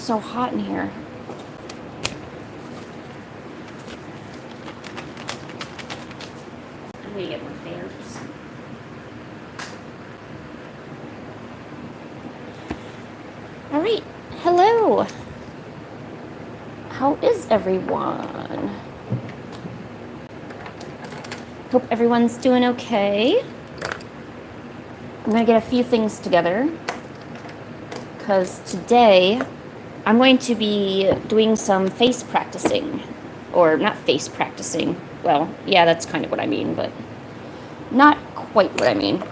so hot in here. I'm gonna get more fans. All right, hello. How is everyone? Hope everyone's doing okay. I'm gonna get a few things together because today I'm going to be doing some face practicing, or not face practicing. Well, yeah, that's kind of what I mean, but not quite what I mean.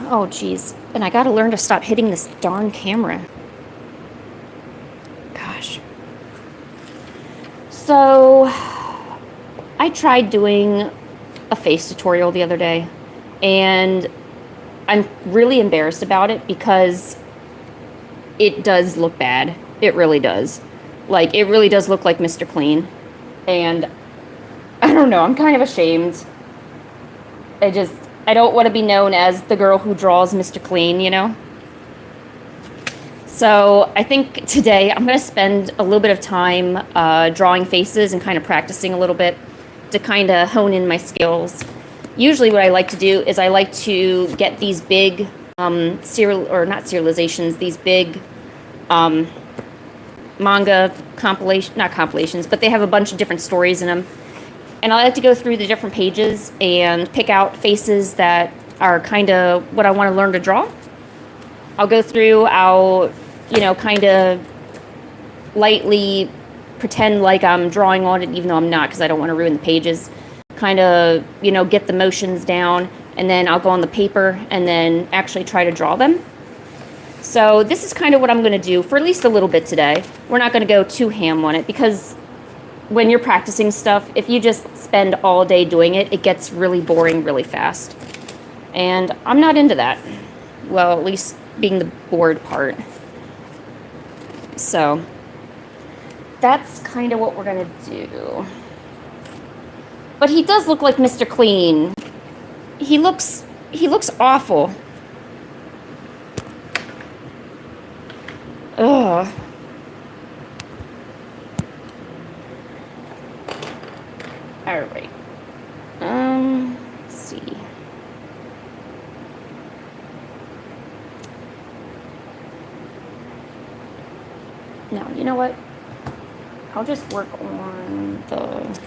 Oh, geez. And I gotta learn to stop hitting this darn camera. Gosh. So, I tried doing a face tutorial the other day, and I'm really embarrassed about it because it does look bad. It really does. Like, it really does look like Mr. Clean. And I don't know, I'm kind of ashamed. I don't want to be known as the girl who draws Mr. Clean, you know? So I think today I'm going to spend a little bit of time drawing faces and kind of practicing a little bit to kind of hone in my skills. Usually what I like to do is I like to get these big not serializations, these big manga not compilations, but they have a bunch of different stories in them. And I like to go through the different pages and pick out faces that are kind of what I want to learn to draw. I'll go through, kind of lightly pretend like I'm drawing on it, even though I'm not, because I don't want to ruin the pages. Kind of, get the motions down, and then I'll go on the paper and then actually try to draw them. So this is kind of what I'm going to do for at least a little bit today. We're not going to go too ham on it, because when you're practicing stuff, if you just spend all day doing it, it gets really boring really fast. And I'm not into that. Well, at least being the bored part. So that's kind of what we're gonna do. But he does look like Mr. Clean. He looks awful. Ugh. All right. Let's see. Now, you know what? I'll just work on the...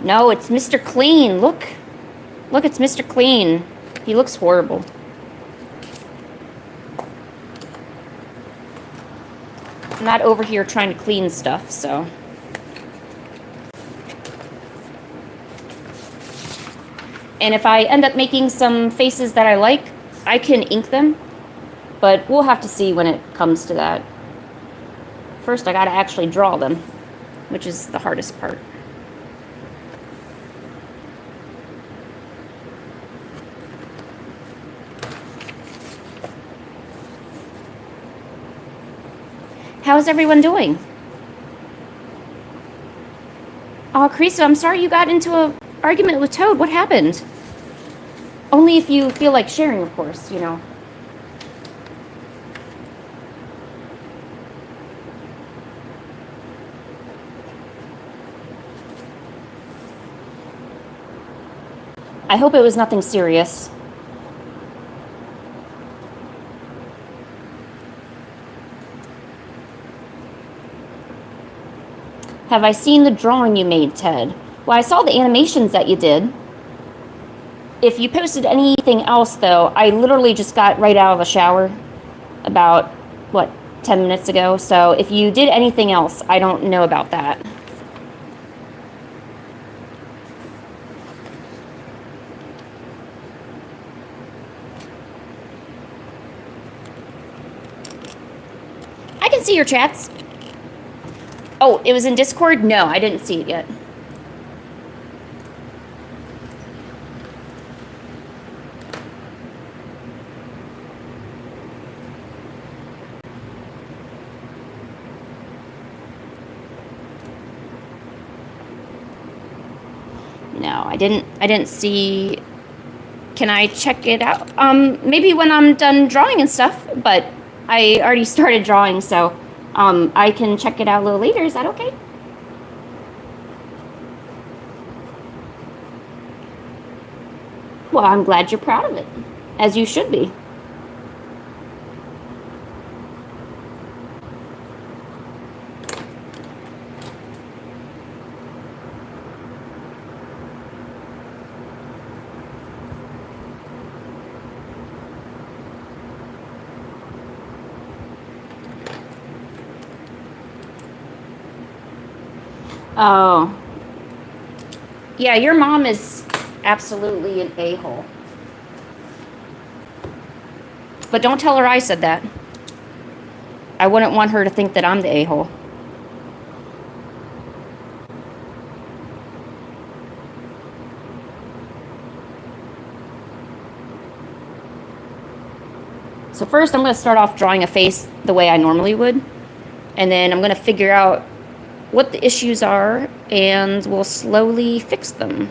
No, it's Mr. Clean. Look. Look, it's Mr. Clean. He looks horrible. I'm not over here trying to clean stuff, so... And if I end up making some faces that I like, I can ink them. But we'll have to see when it comes to that. First, I gotta actually draw them, which is the hardest part. How's everyone doing? Oh, Carissa, I'm sorry you got into an argument with Toad. What happened? Only if you feel like sharing, of course, I hope it was nothing serious. Have I seen the drawing you made, Ted? Well, I saw the animations that you did. If you posted anything else, though, I literally just got right out of the shower about, 10 minutes ago. So if you did anything else, I don't know about that. I can see your chats. Oh, it was in Discord? No, I didn't see it yet. No, I didn't see. Can I check it out? Maybe when I'm done drawing and stuff, but I already started drawing, so I can check it out a little later. Is that okay? Well, I'm glad you're proud of it, as you should be. Oh. Yeah, your mom is absolutely an a-hole. But don't tell her I said that. I wouldn't want her to think that I'm the a-hole. So first I'm going to start off drawing a face the way I normally would. And then I'm going to figure out what the issues are, and we'll slowly fix them.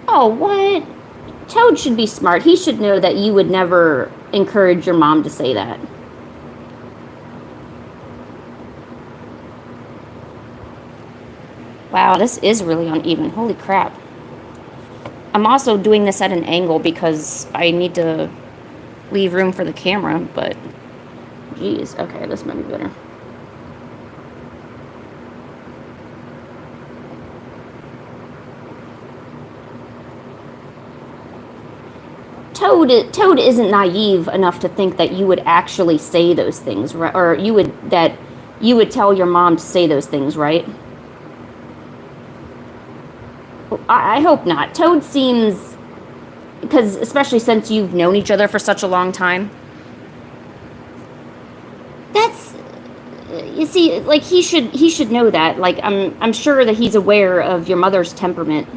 Oh, what? Toad should be smart. He should know that you would never encourage your mom to say that. Wow, this is really uneven. Holy crap. I'm also doing this at an angle because I need to leave room for the camera, but geez, okay, this might be better. Toad isn't naive enough to think that you would actually say those things, right? Or you would tell your mom to say those things, right? I hope not. Toad seems, because especially since you've known each other for such a long time, that's, you see, like he should know that. Like I'm sure that he's aware of your mother's temperament.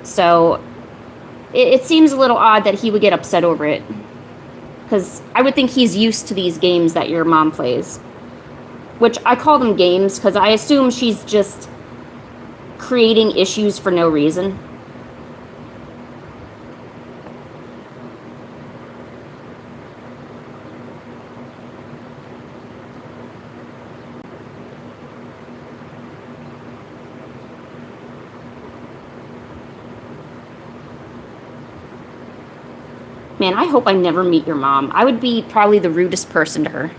So it seems a little odd that he would get upset over it. Because I would think he's used to these games that your mom plays. Which I call them games because I assume she's just creating issues for no reason. Man, I hope I never meet your mom. I would be probably the rudest person to her.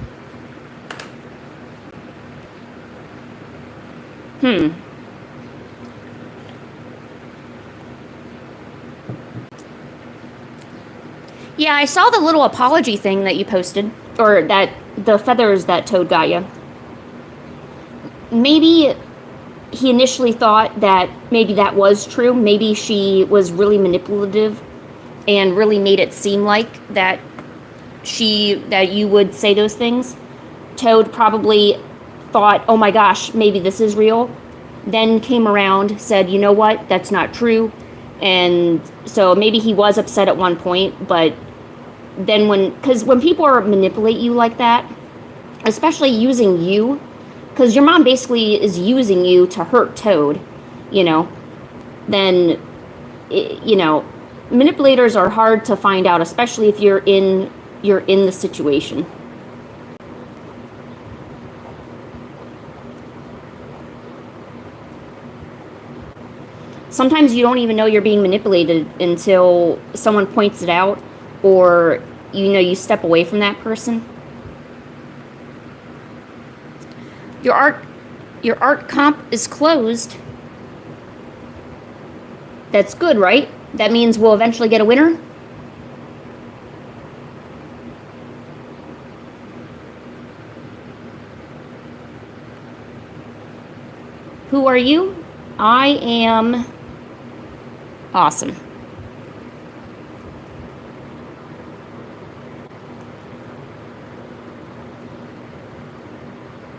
Yeah, I saw the little apology thing that you posted. Or that the feathers that Toad got you. Maybe he initially thought that maybe that was true. Maybe she was really manipulative and really made it seem like that you would say those things. Toad probably thought, oh my gosh, maybe this is real. Then came around, said, you know what, that's not true. And so maybe he was upset at one point, but then because when people manipulate you like that, especially using you, because your mom basically is using you to hurt Toad, then, manipulators are hard to find out, especially if you're in the situation. Sometimes you don't even know you're being manipulated until someone points it out, or you step away from that person. Your art comp is closed. That's good, right? That means we'll eventually get a winner? Who are you? I am awesome.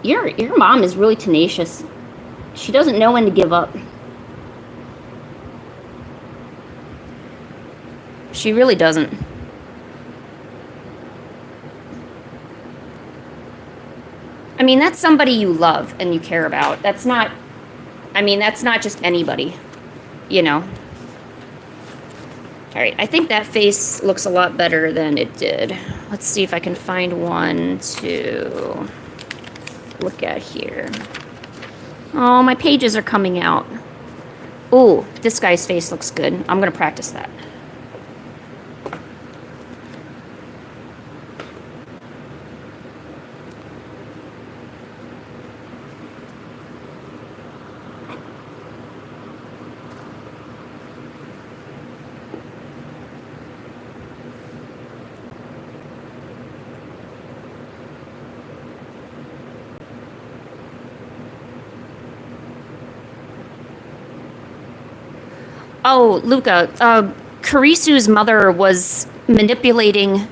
Your mom is really tenacious. She doesn't know when to give up. She really doesn't. I mean, that's somebody you love and you care about. That's not just anybody, you know. All right, I think that face looks a lot better than it did. Let's see if I can find one to look at here. Oh, my pages are coming out. Ooh, this guy's face looks good. I'm going to practice that. Oh, Luca, Karisu's mother was manipulating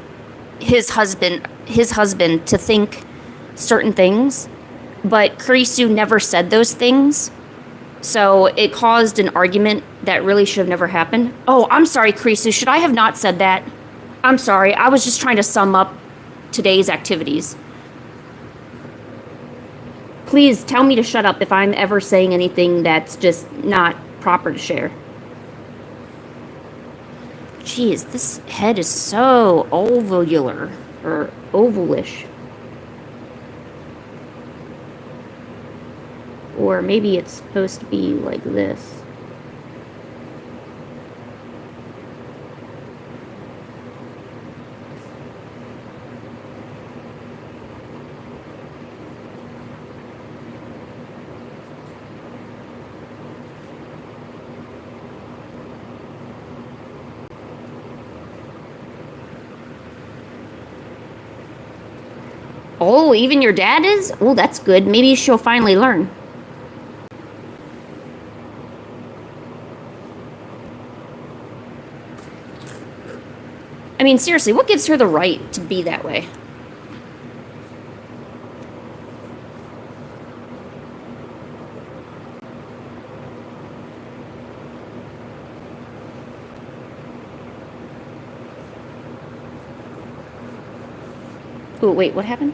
his husband to think certain things, but Karisu never said those things. So it caused an argument that really should have never happened. Oh, I'm sorry, Karisu. Should I have not said that? I'm sorry. I was just trying to sum up today's activities. Please tell me to shut up if I'm ever saying anything that's just not proper to share. Jeez, this head is so ovular, or ovalish. Or maybe it's supposed to be like this. Oh, even your dad is? Oh, that's good. Maybe she'll finally learn. I mean, seriously, what gives her the right to be that way? Oh, wait, what happened?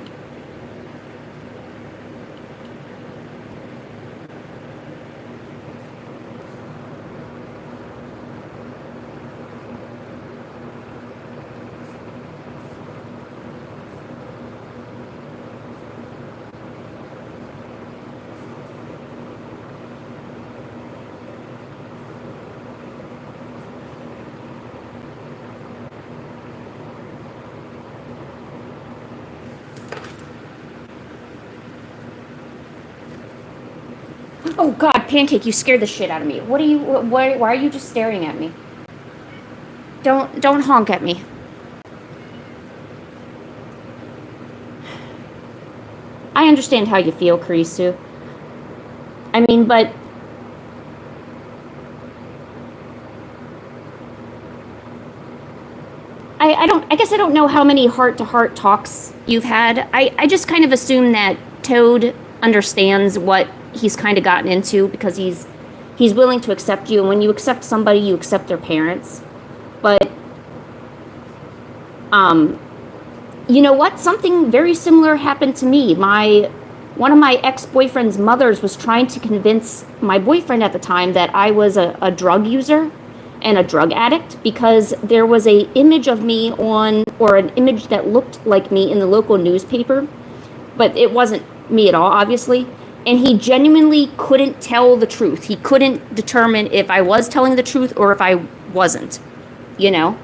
Oh God, Pancake, you scared the shit out of me. Why are you just staring at me? Don't honk at me. I understand how you feel, Karisu. I mean, but I guess I don't know how many heart-to-heart talks you've had. I just kind of assume that Toad understands what he's kind of gotten into because he's willing to accept you, and when you accept somebody, you accept their parents. But you know what? Something very similar happened to me. One of my ex-boyfriend's mothers was trying to convince my boyfriend at the time that I was a drug user and a drug addict because there was a image of me or an image that looked like me in the local newspaper, but it wasn't me at all, obviously. And he genuinely couldn't tell the truth. He couldn't determine if I was telling the truth or if I wasn't, you know?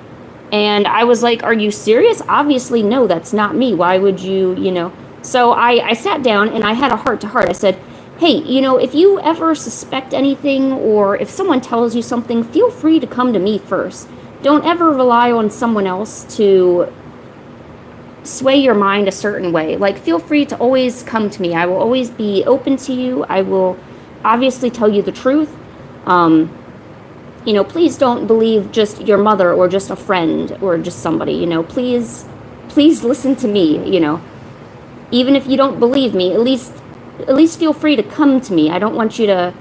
And I was like, are you serious? Obviously, no, that's not me. Why would you, you know? So I sat down and I had a heart-to-heart. I said, hey, you know, if you ever suspect anything or if someone tells you something, feel free to come to me first. Don't ever rely on someone else to sway your mind a certain way. Like, feel free to always come to me. I will always be open to you. I will obviously tell you the truth. You know, please don't believe just your mother or just a friend or just somebody, you know, please listen to me, you know. Even if you don't believe me, at least feel free to come to me. I don't want you to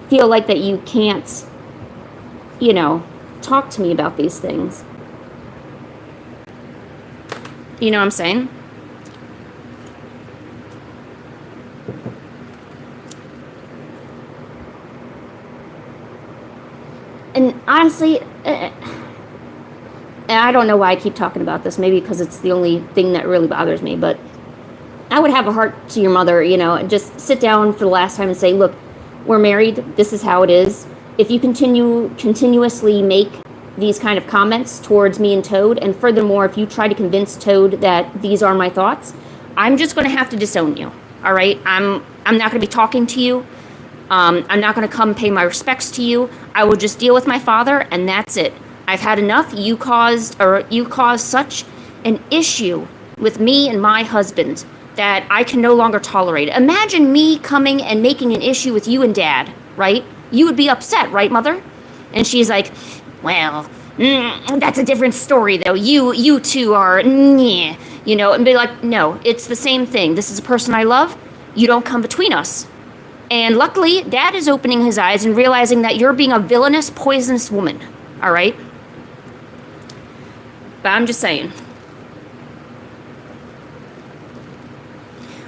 feel like that you can't, you know, talk to me about these things. You know what I'm saying? And honestly, and I don't know why I keep talking about this, maybe because it's the only thing that really bothers me, but I would have a heart to your mother, you know, and just sit down for the last time and say, look, we're married, this is how it is. If you continuously make these kind of comments towards me and Toad, and furthermore, if you try to convince Toad that these are my thoughts, I'm just going to have to disown you, all right? I'm not going to be talking to you. I'm not going to come pay my respects to you. I will just deal with my father, and that's it. I've had enough. You caused such an issue with me and my husband that I can no longer tolerate it. Imagine me coming and making an issue with you and Dad, right? You would be upset, right, Mother? And she's like, well, that's a different story, though. You two are, you know, and be like, no, it's the same thing. This is a person I love. You don't come between us. And luckily, Dad is opening his eyes and realizing that you're being a villainous, poisonous woman, all right? But I'm just saying.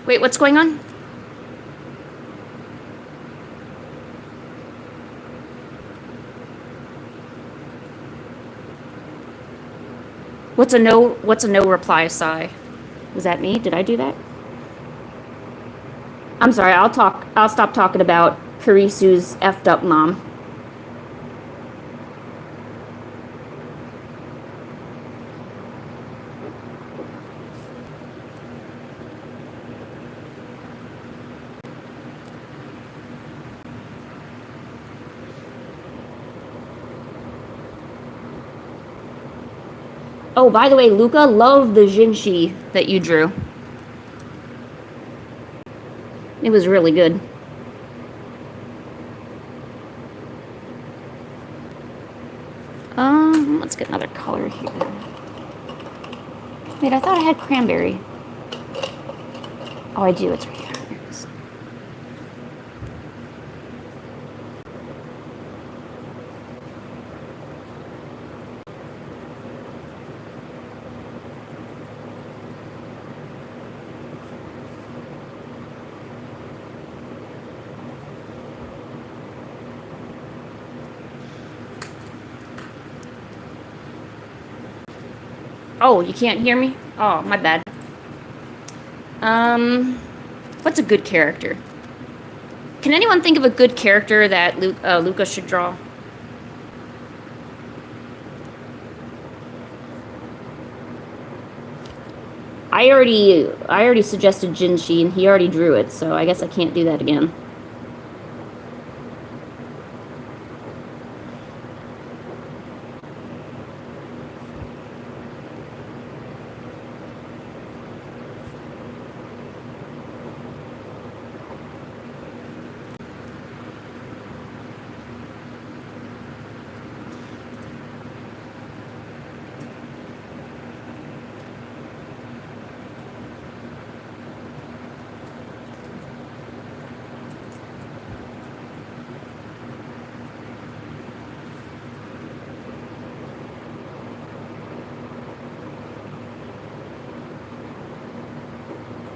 Wait, what's going on? What's a no reply sigh? Was that me? Did I do that? I'm sorry, I'll stop talking about Karisu's effed up mom. Oh, by the way, Luca, love the Jinshi that you drew. It was really good. Let's get another color here. Wait, I thought I had cranberry. Oh, I do. It's right here. There it is. Oh, you can't hear me? Oh, my bad. What's a good character? Can anyone think of a good character that Luca should draw? I already suggested Jinshi, and he already drew it, so I guess I can't do that again.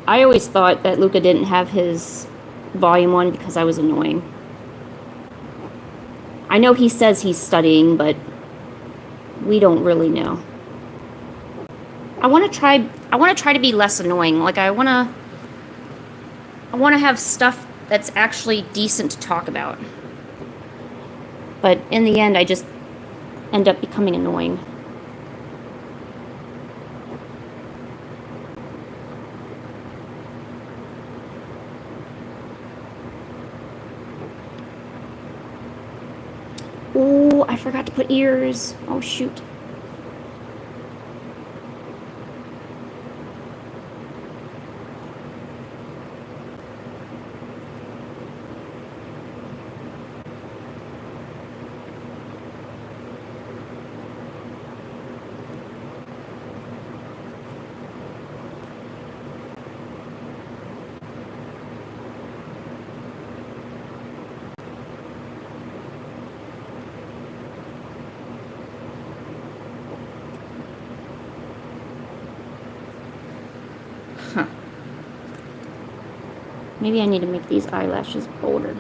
I always thought that Luca didn't have his volume 1 because I was annoying. I know he says he's studying, but we don't really know. I want to try to be less annoying. Like I want to have stuff that's actually decent to talk about. But in the end, I just end up becoming annoying. Oh, I forgot to put ears. Oh, shoot. Huh. Maybe I need to make these eyelashes bolder.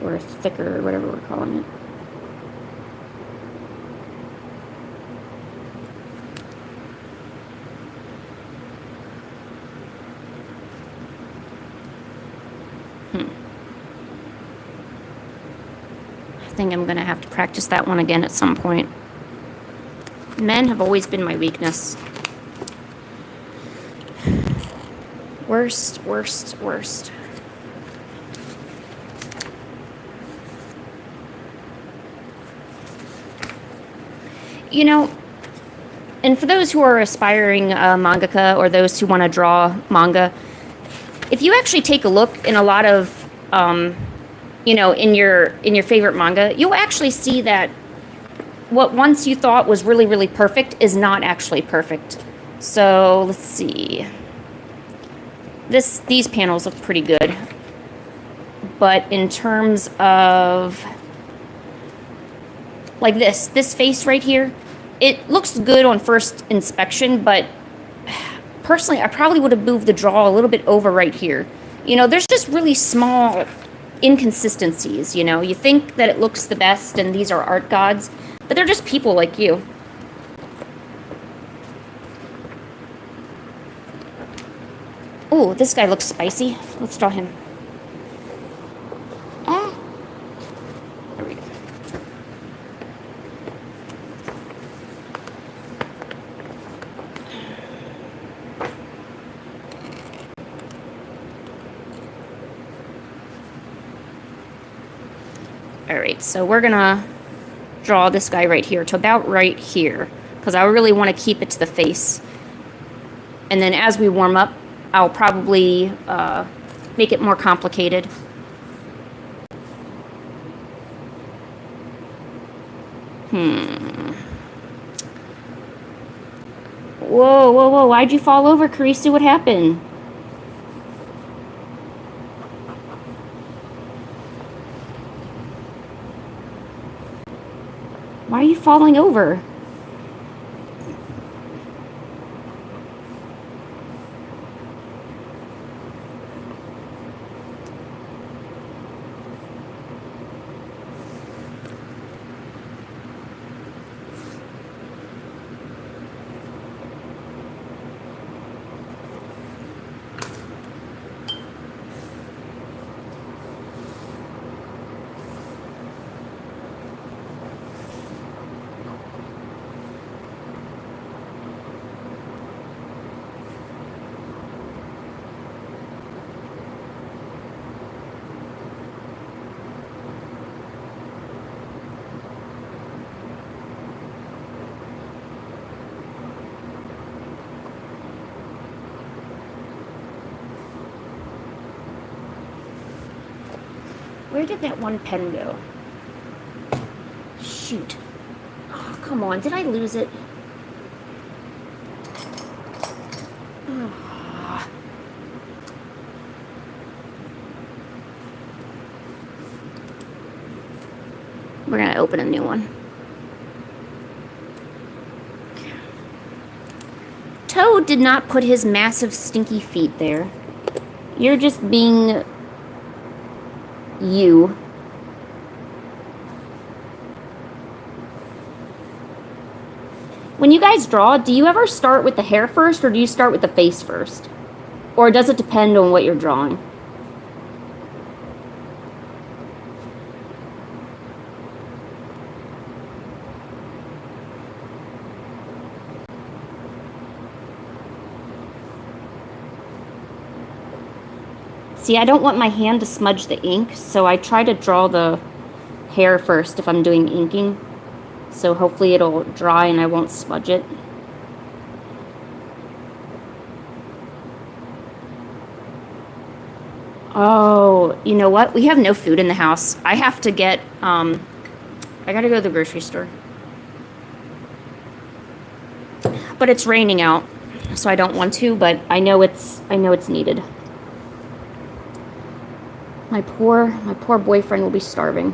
Or thicker, or whatever we're calling it. I think I'm going to have to practice that one again at some point. Men have always been my weakness. Worst, worst, worst. You know, and for those who are aspiring mangaka or those who want to draw manga, if you actually take a look in a lot of, you know, in your favorite manga, you'll actually see that what once you thought was really, really perfect is not actually perfect. So let's see. These panels look pretty good, but in terms of like this face right here, it looks good on first inspection, but personally, I probably would have moved the draw a little bit over right here. You know, there's just really small inconsistencies, you know. You think that it looks the best and these are art gods, but they're just people like you. Ooh, this guy looks spicy. Let's draw him. There we go. Alright, so we're gonna draw this guy right here to about right here, because I really want to keep it to the face. And then as we warm up, I'll probably make it more complicated. Whoa, whoa, whoa, why'd you fall over, Karisu? What happened? Why are you falling over? Where did that one pen go? Shoot. Oh, come on. Did I lose it? Oh. We're going to open a new one. Toad did not put his massive stinky feet there. You're just being you. When you guys draw, do you ever start with the hair first or do you start with the face first? Or does it depend on what you're drawing? See, I don't want my hand to smudge the ink, so I try to draw the hair first if I'm doing inking. So hopefully it'll dry and I won't smudge it. Oh, you know what? We have no food in the house. I have to get, I gotta go to the grocery store. But it's raining out, so I don't want to, but I know it's needed. My poor boyfriend will be starving.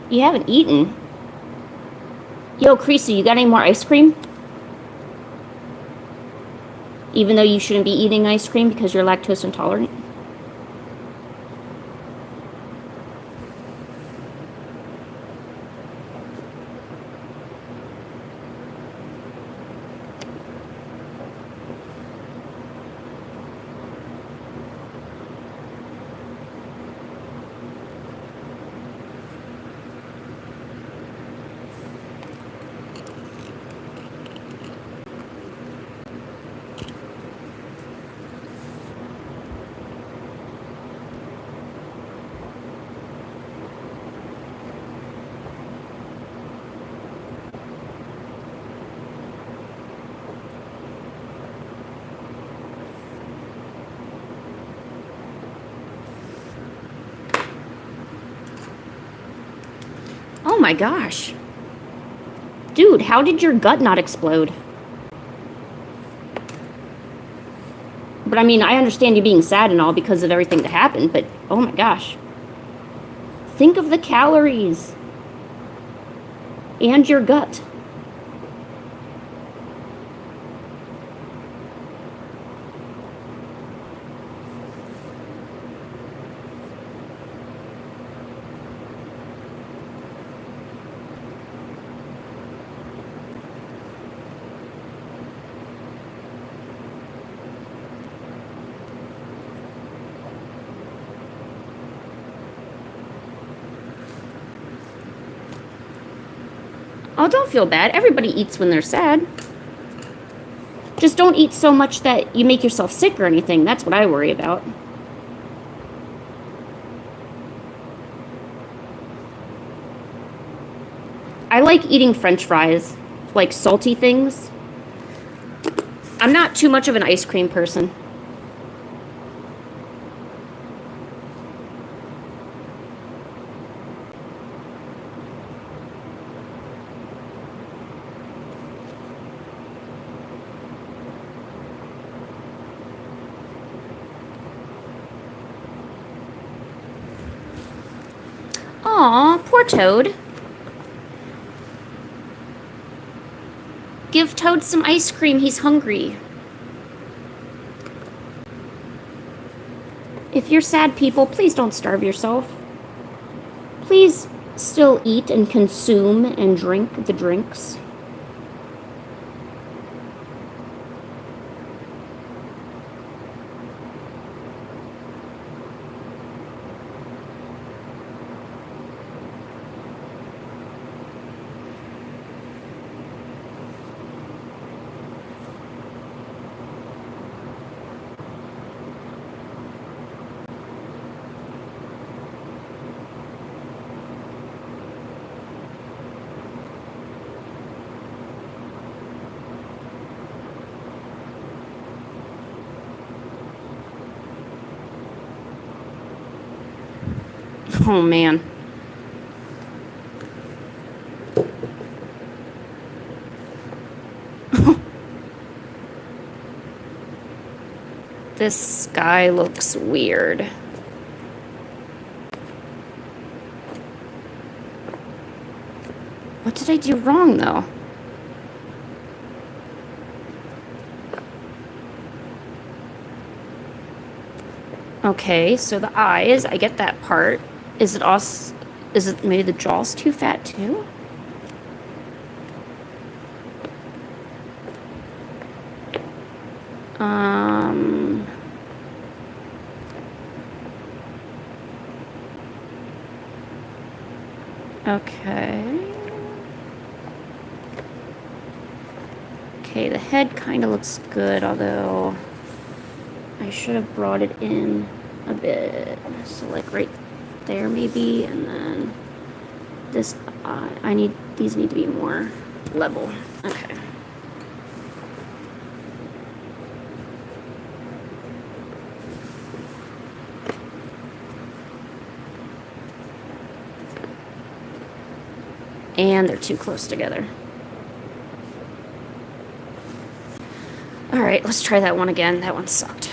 You haven't eaten. Yo, Creasy, you got any more ice cream? Even though you shouldn't be eating ice cream because you're lactose intolerant. Oh my gosh. Dude, how did your gut not explode? But I mean, I understand you being sad and all because of everything that happened, but oh my gosh. Think of the calories. And your gut. Oh, don't feel bad. Everybody eats when they're sad. Just don't eat so much that you make yourself sick or anything. That's what I worry about. I like eating French fries, like salty things. I'm not too much of an ice cream person. Aw, poor Toad. Give Toad some ice cream, he's hungry. If you're sad people, please don't starve yourself. Please still eat and consume and drink the drinks. Oh, man. This sky looks weird. What did I do wrong, though? Okay, so the eyes, I get that part. Is it maybe the jaw's too fat too? Okay. Okay, the head kind of looks good, although I should have brought it in a bit. So like right there maybe, and then this these need to be more level. Okay. And they're too close together. All right, let's try that one again. That one sucked.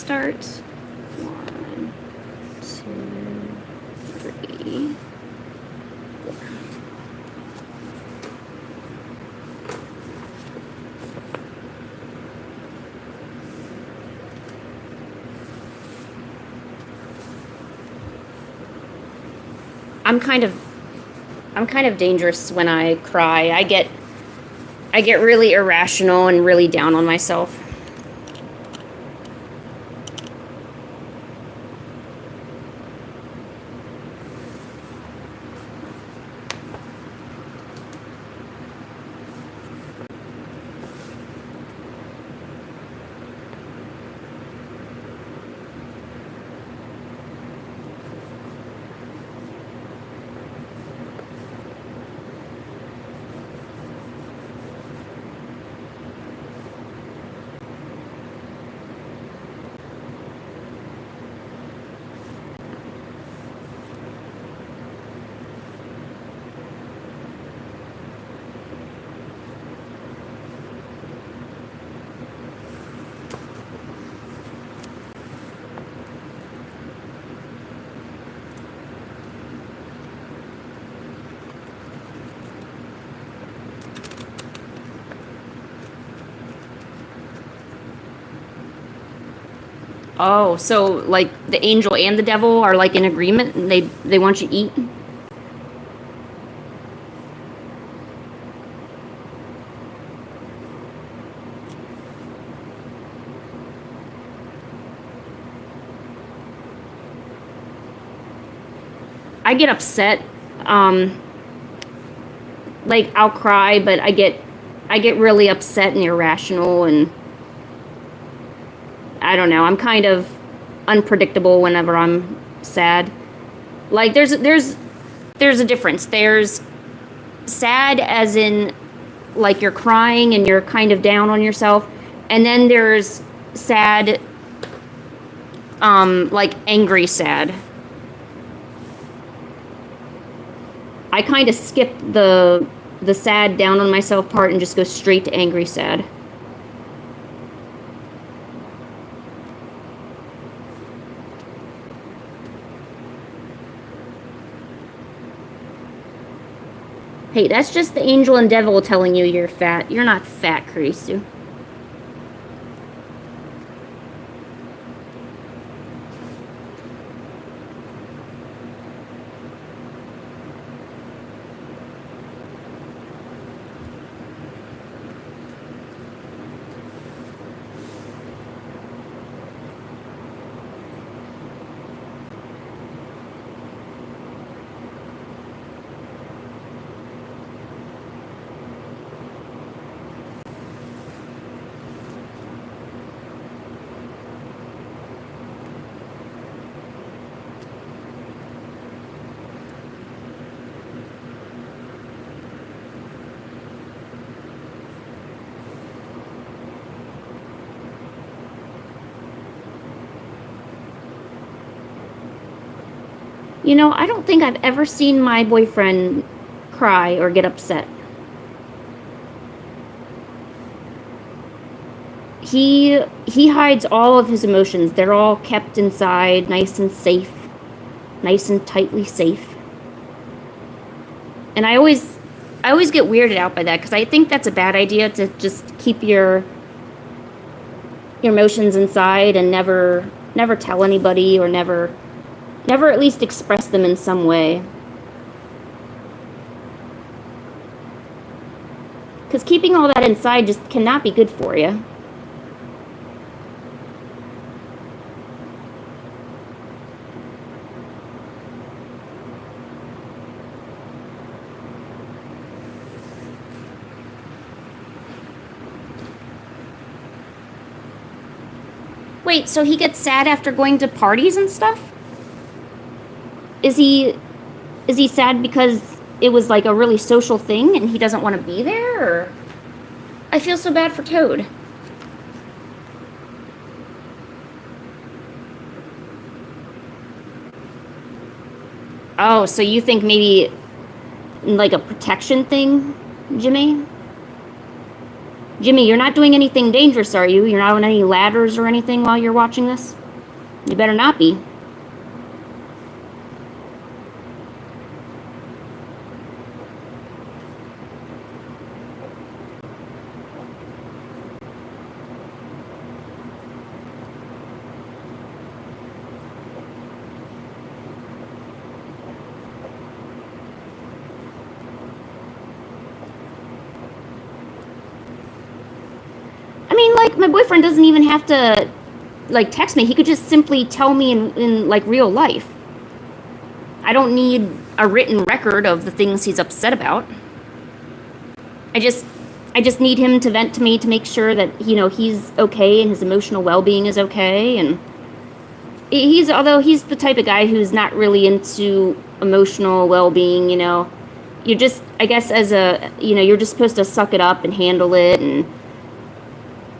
start. 1, 2, 3, 4. I'm kind of dangerous when I cry. I get really irrational and really down on myself. Oh, so like the angel and the devil are like in agreement and they want you to eat? I get upset. Like I'll cry, but I get really upset and irrational, and I don't know. I'm kind of unpredictable whenever I'm sad. Like there's a difference. There's sad as in like you're crying and you're kind of down on yourself, and then there's sad like angry sad. I kind of skip the sad down on myself part and just go straight to angry sad. Hey, that's just the angel and devil telling you you're fat. You're not fat, Karisu. You know, I don't think I've ever seen my boyfriend cry or get upset. He hides all of his emotions. They're all kept inside, nice and safe, nice and tightly safe. And I always get weirded out by that because I think that's a bad idea to just keep your emotions inside and never tell anybody or never at least express them in some way. Because keeping all that inside just cannot be good for you. Wait, so he gets sad after going to parties and stuff? Is he sad because it was like a really social thing and he doesn't want to be there? Or I feel so bad for Toad. Oh, so you think maybe like a protection thing, Jimmy? Jimmy, you're not doing anything dangerous, are you? You're not on any ladders or anything while you're watching this? You better not be. I mean, like, my boyfriend doesn't even have to, like, text me. He could just simply tell me in like, real life. I don't need a written record of the things he's upset about. I just need him to vent to me to make sure that, you know, he's okay and his emotional well-being is okay. And although he's the type of guy who's not really into emotional well-being, you know, you just, I guess as a, you know, you're just supposed to suck it up and handle it. And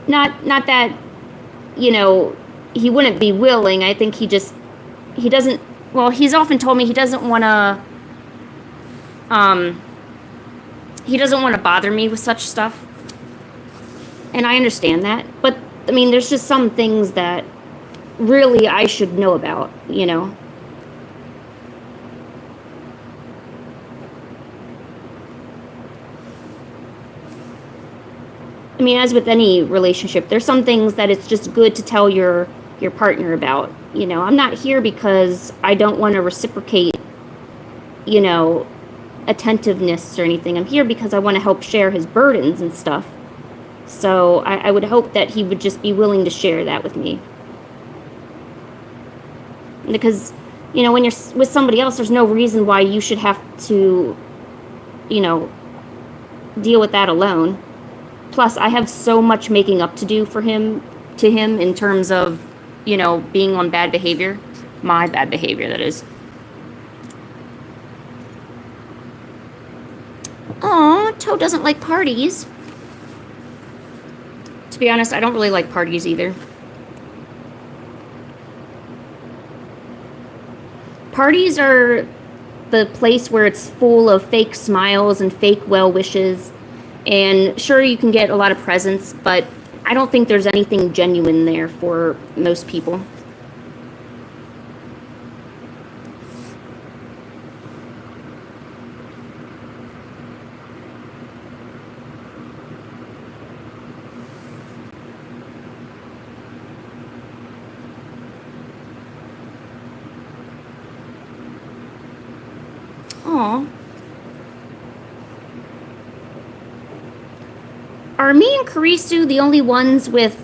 not that, you know, he wouldn't be willing. I think he doesn't, well, he's often told me he doesn't want to bother me with such stuff. And I understand that. But, I mean, there's just some things that really I should know about, you know. I mean, as with any relationship, there's some things that it's just good to tell your partner about. You know, I'm not here because I don't want to reciprocate, you know, attentiveness or anything. I'm here because I want to help share his burdens and stuff. So I would hope that he would just be willing to share that with me. Because, you know, when you're with somebody else, there's no reason why you should have to, you know, deal with that alone. Plus, I have so much making up to do to him in terms of, you know, being on bad behavior. My bad behavior, that is. Aw, Toad doesn't like parties. To be honest, I don't really like parties either. Parties are the place where it's full of fake smiles and fake well wishes. And sure, you can get a lot of presents, but I don't think there's anything genuine there for most people. Aw. Are me and Karisu the only ones with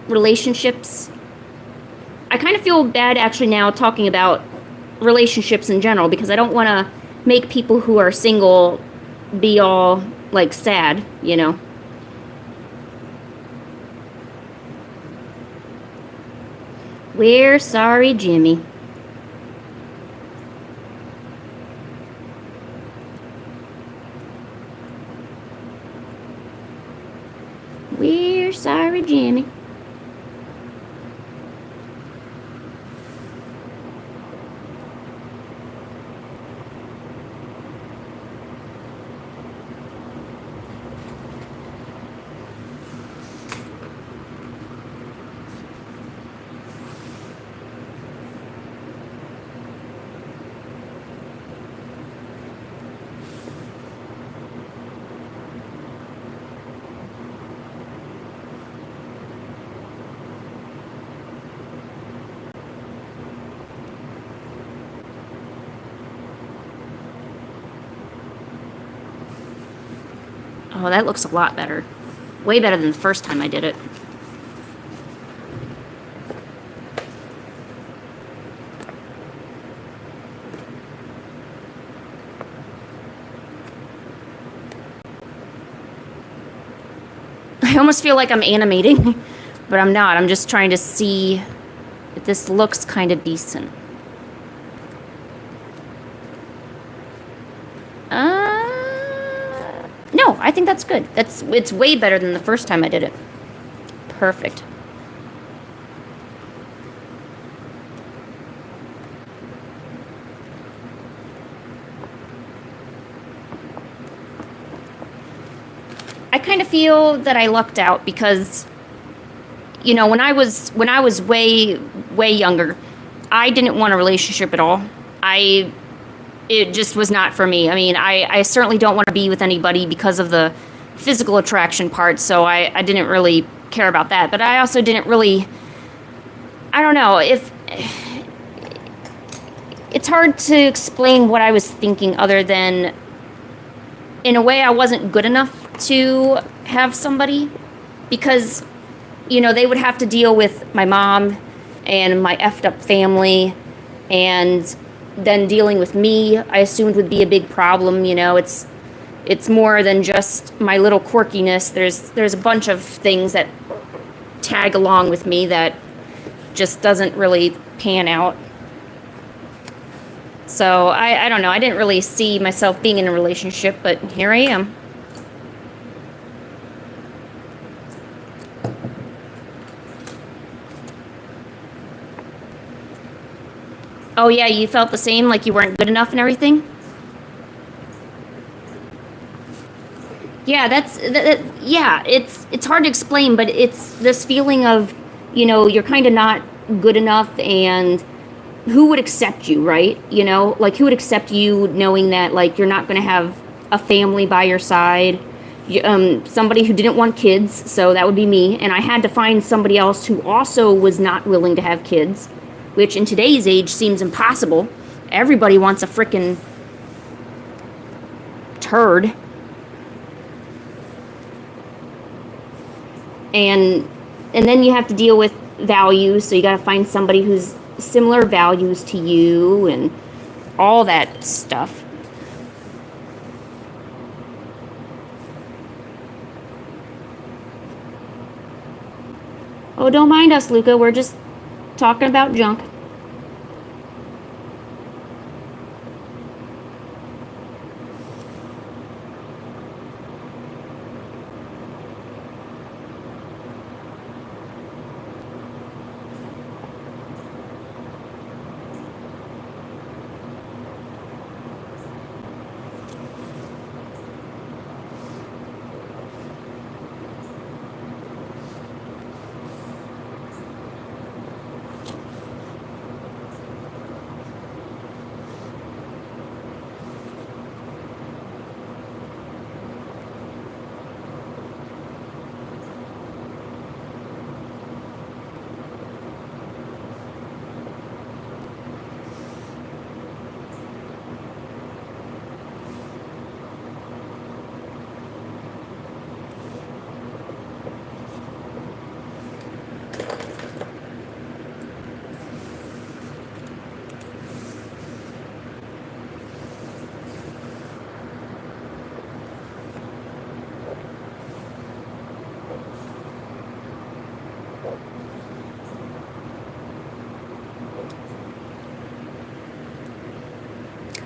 relationships? I kind of feel bad actually now talking about relationships in general because I don't want to make people who are single be all, like, sad, you know? We're sorry, Jimmy. We're sorry, Jimmy. Oh, that looks a lot better. Way better than the first time I did it. I almost feel like I'm animating, but I'm not. I'm just trying to see if this looks kind of decent. No, I think that's good. It's way better than the first time I did it. Perfect. I kind of feel that I lucked out because, when I was way younger, I didn't want a relationship at all. I It just was not for me. I mean, I certainly don't want to be with anybody because of the physical attraction part, so I didn't really care about that. But I also didn't really, I don't know, if it's hard to explain what I was thinking other than, in a way, I wasn't good enough to have somebody because, they would have to deal with my mom and my effed up family, and then dealing with me, I assumed would be a big problem. It's more than just my little quirkiness. There's a bunch of things that tag along with me that just doesn't really pan out. So I don't know. I didn't really see myself being in a relationship, but here I am. Oh yeah, you felt the same, like you weren't good enough and everything? Yeah, yeah, it's hard to explain, but it's this feeling of, you're kind of not good enough, and who would accept you, right? Like, who would accept you knowing that, like, you're not going to have a family by your side? Somebody who didn't want kids, so that would be me, and I had to find somebody else who also was not willing to have kids, which in today's age seems impossible. Everybody wants a frickin' turd. And then you have to deal with values, so you got to find somebody who's similar values to you and all that stuff. Oh, don't mind us, Luca. We're just talking about junk.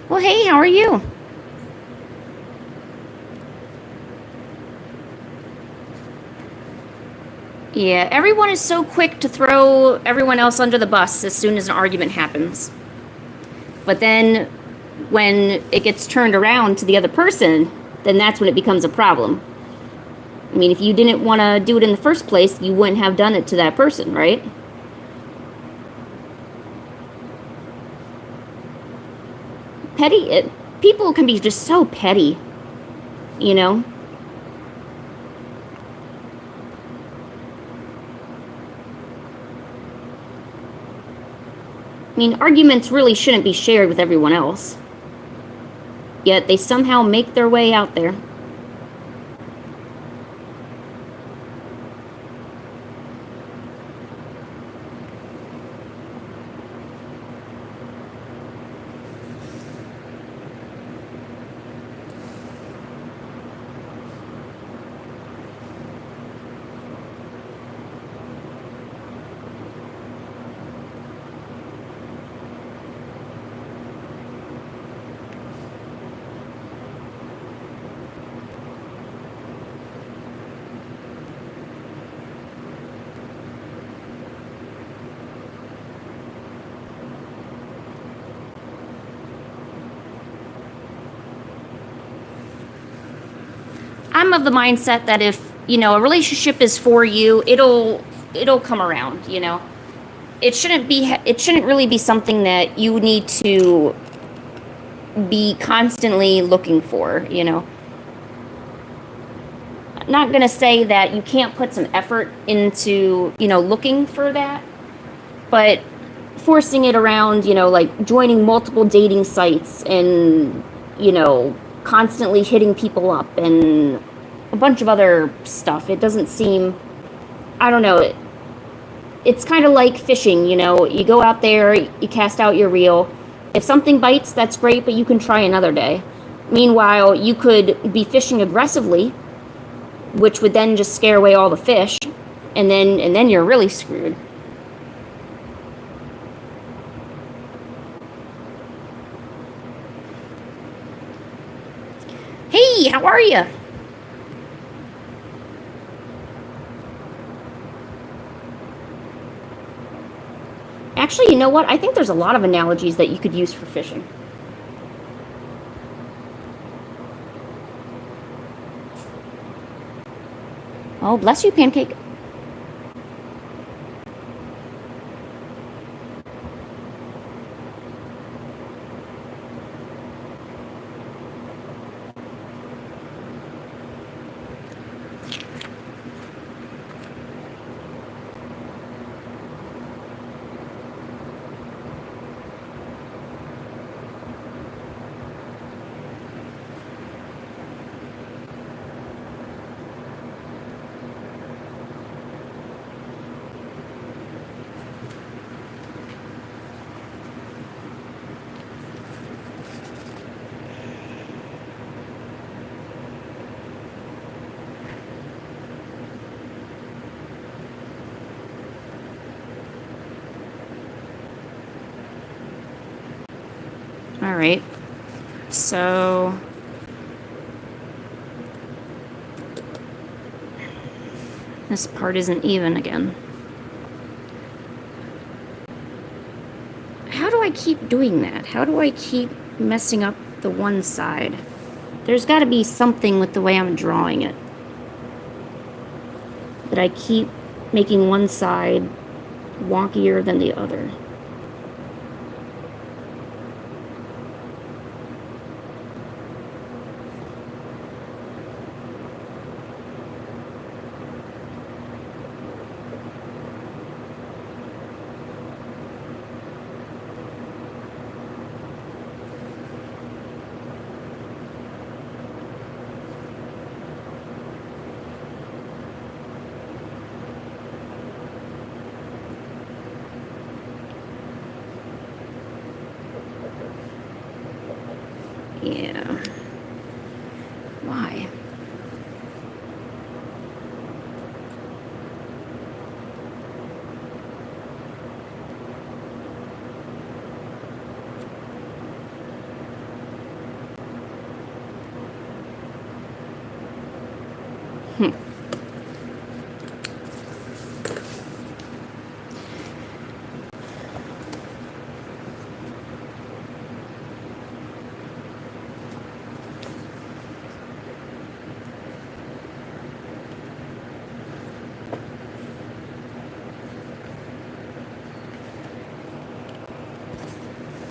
Well, hey, how are you? Yeah, everyone is so quick to throw everyone else under the bus as soon as an argument happens. But then when it gets turned around to the other person, then that's when it becomes a problem. I mean, if you didn't want to do it in the first place, you wouldn't have done it to that person, right? People can be just so petty, you know? I mean, arguments really shouldn't be shared with everyone else. Yet they somehow make their way out there. I'm of the mindset that if, a relationship is for you, it'll come around, It shouldn't really be something that you need to be constantly looking for, Not going to say that you can't put some effort into, looking for that, but forcing it around, like joining multiple dating sites and, constantly hitting people up and a bunch of other stuff. It doesn't seem, I don't know, it's kind of like fishing, you go out there, you cast out your reel. If something bites, that's great, but you can try another day. Meanwhile, you could be fishing aggressively, which would then just scare away all the fish, and then you're really screwed. Hey, how are you? Actually, you know what? I think there's a lot of analogies that you could use for fishing. Oh, bless you, Pancake. All right. So this part isn't even again. How do I keep doing that? How do I keep messing up the one side? There's got to be something with the way I'm drawing it that I keep making one side wonkier than the other. Yeah. Why?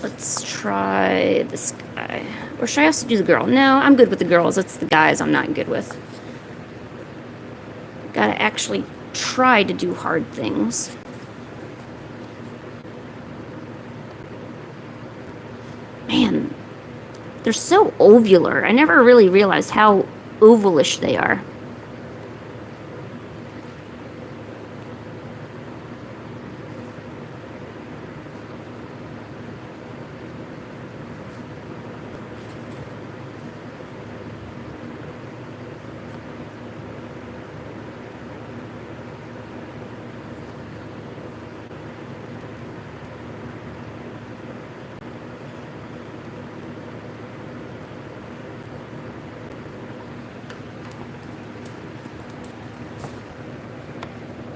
Let's try this guy. Or should I also do the girl? No, I'm good with the girls. It's the guys I'm not good with. Gotta actually try to do hard things. Man, they're so ovular. I never really realized how ovalish they are.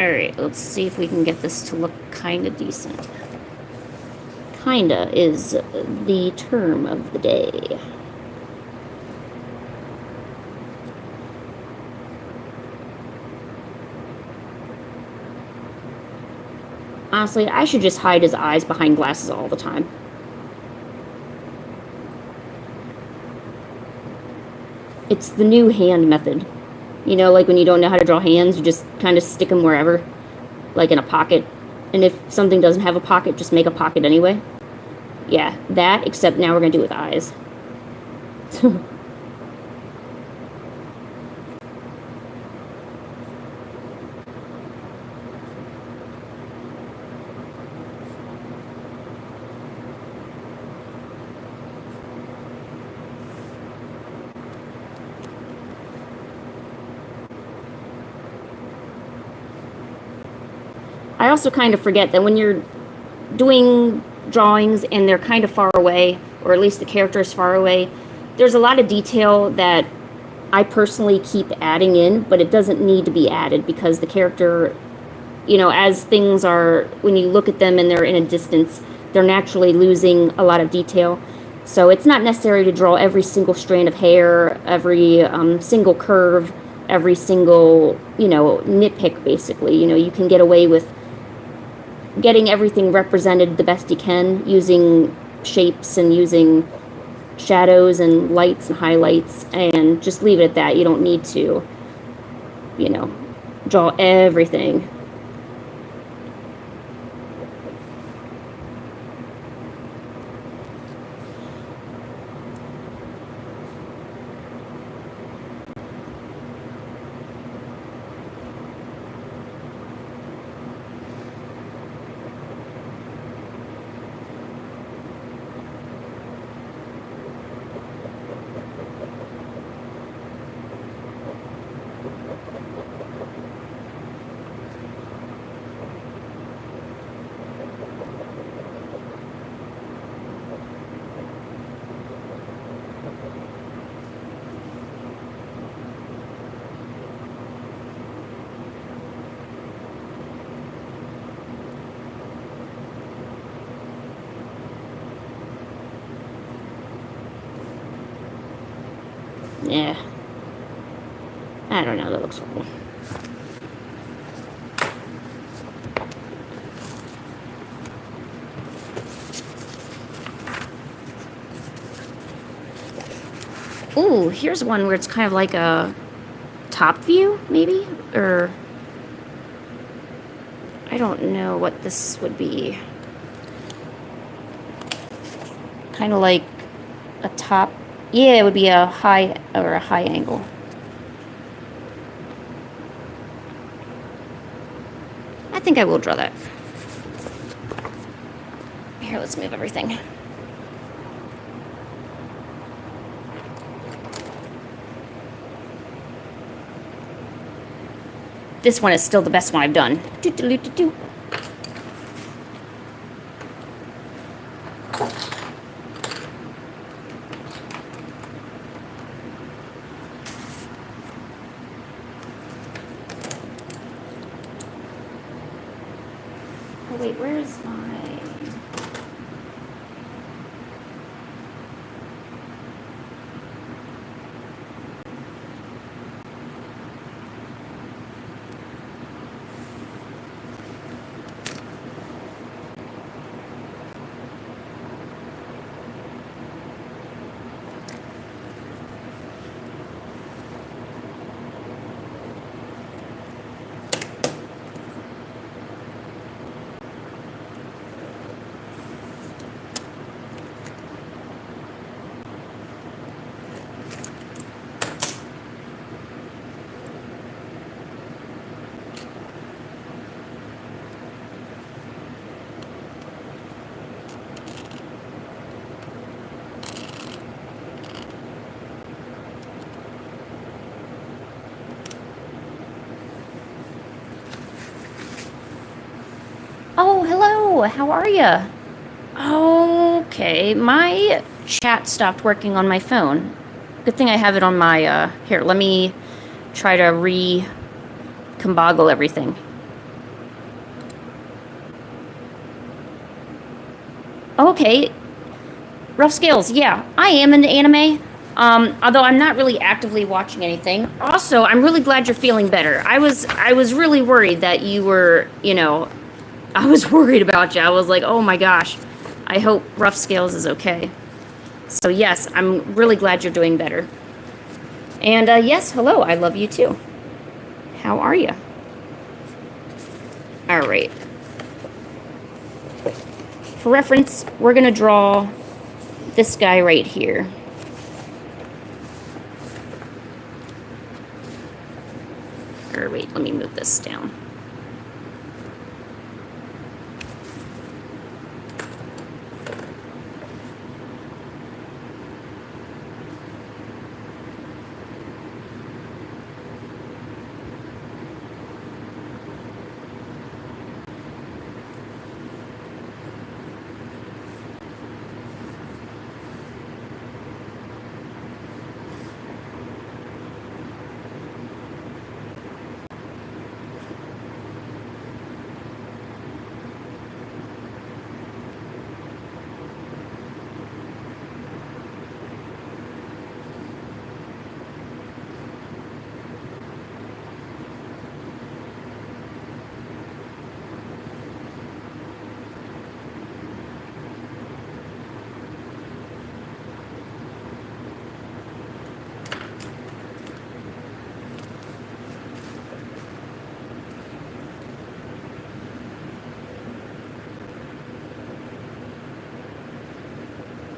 Alright, let's see if we can get this to look kinda decent. Kinda is the term of the day. honestly, I should just hide his eyes behind glasses all the time. It's the new hand method. You know, like when you don't know how to draw hands, you just kind of stick them wherever, like in a pocket. And if something doesn't have a pocket, just make a pocket anyway. Yeah, that, except now we're going to do it with eyes. I also kind of forget that when you're doing drawings and they're kind of far away, or at least the character is far away, there's a lot of detail that I personally keep adding in, but it doesn't need to be added because the character, you know, as things are, when you look at them and they're in a distance, they're naturally losing a lot of detail. So it's not necessary to draw every single strand of hair, every single curve, every single, you know, nitpick, basically. You know, you can get away with getting everything represented the best you can using shapes and using shadows and lights and highlights, and just leave it at that. You don't need to, you know, draw everything. Yeah. I don't know, that looks horrible. Ooh, here's one where it's kind of like a top view, maybe? Or I don't know what this would be. Kind of like a top. Yeah, it would be a high or a high angle. I think I will draw that. Here, let's move everything. This one is still the best one I've done. Doo-doo-doo-doo-doo. Oh wait, where's my... Oh, hello. How are you? Okay, my chat stopped working on my phone. Good thing I have it on my, here, let me try to recomboggle everything. Okay, Rough Scales, yeah, I am into anime. Although I'm not really actively watching anything. Also, I'm really glad you're feeling better. I was really worried that you were, you know, I was worried about you. I was like, oh my gosh, I hope Rough Scales is okay. So yes, I'm really glad you're doing better. And yes, hello, I love you too. How are you? All right. For reference, we're going to draw this guy right here. Or wait, let me move this down.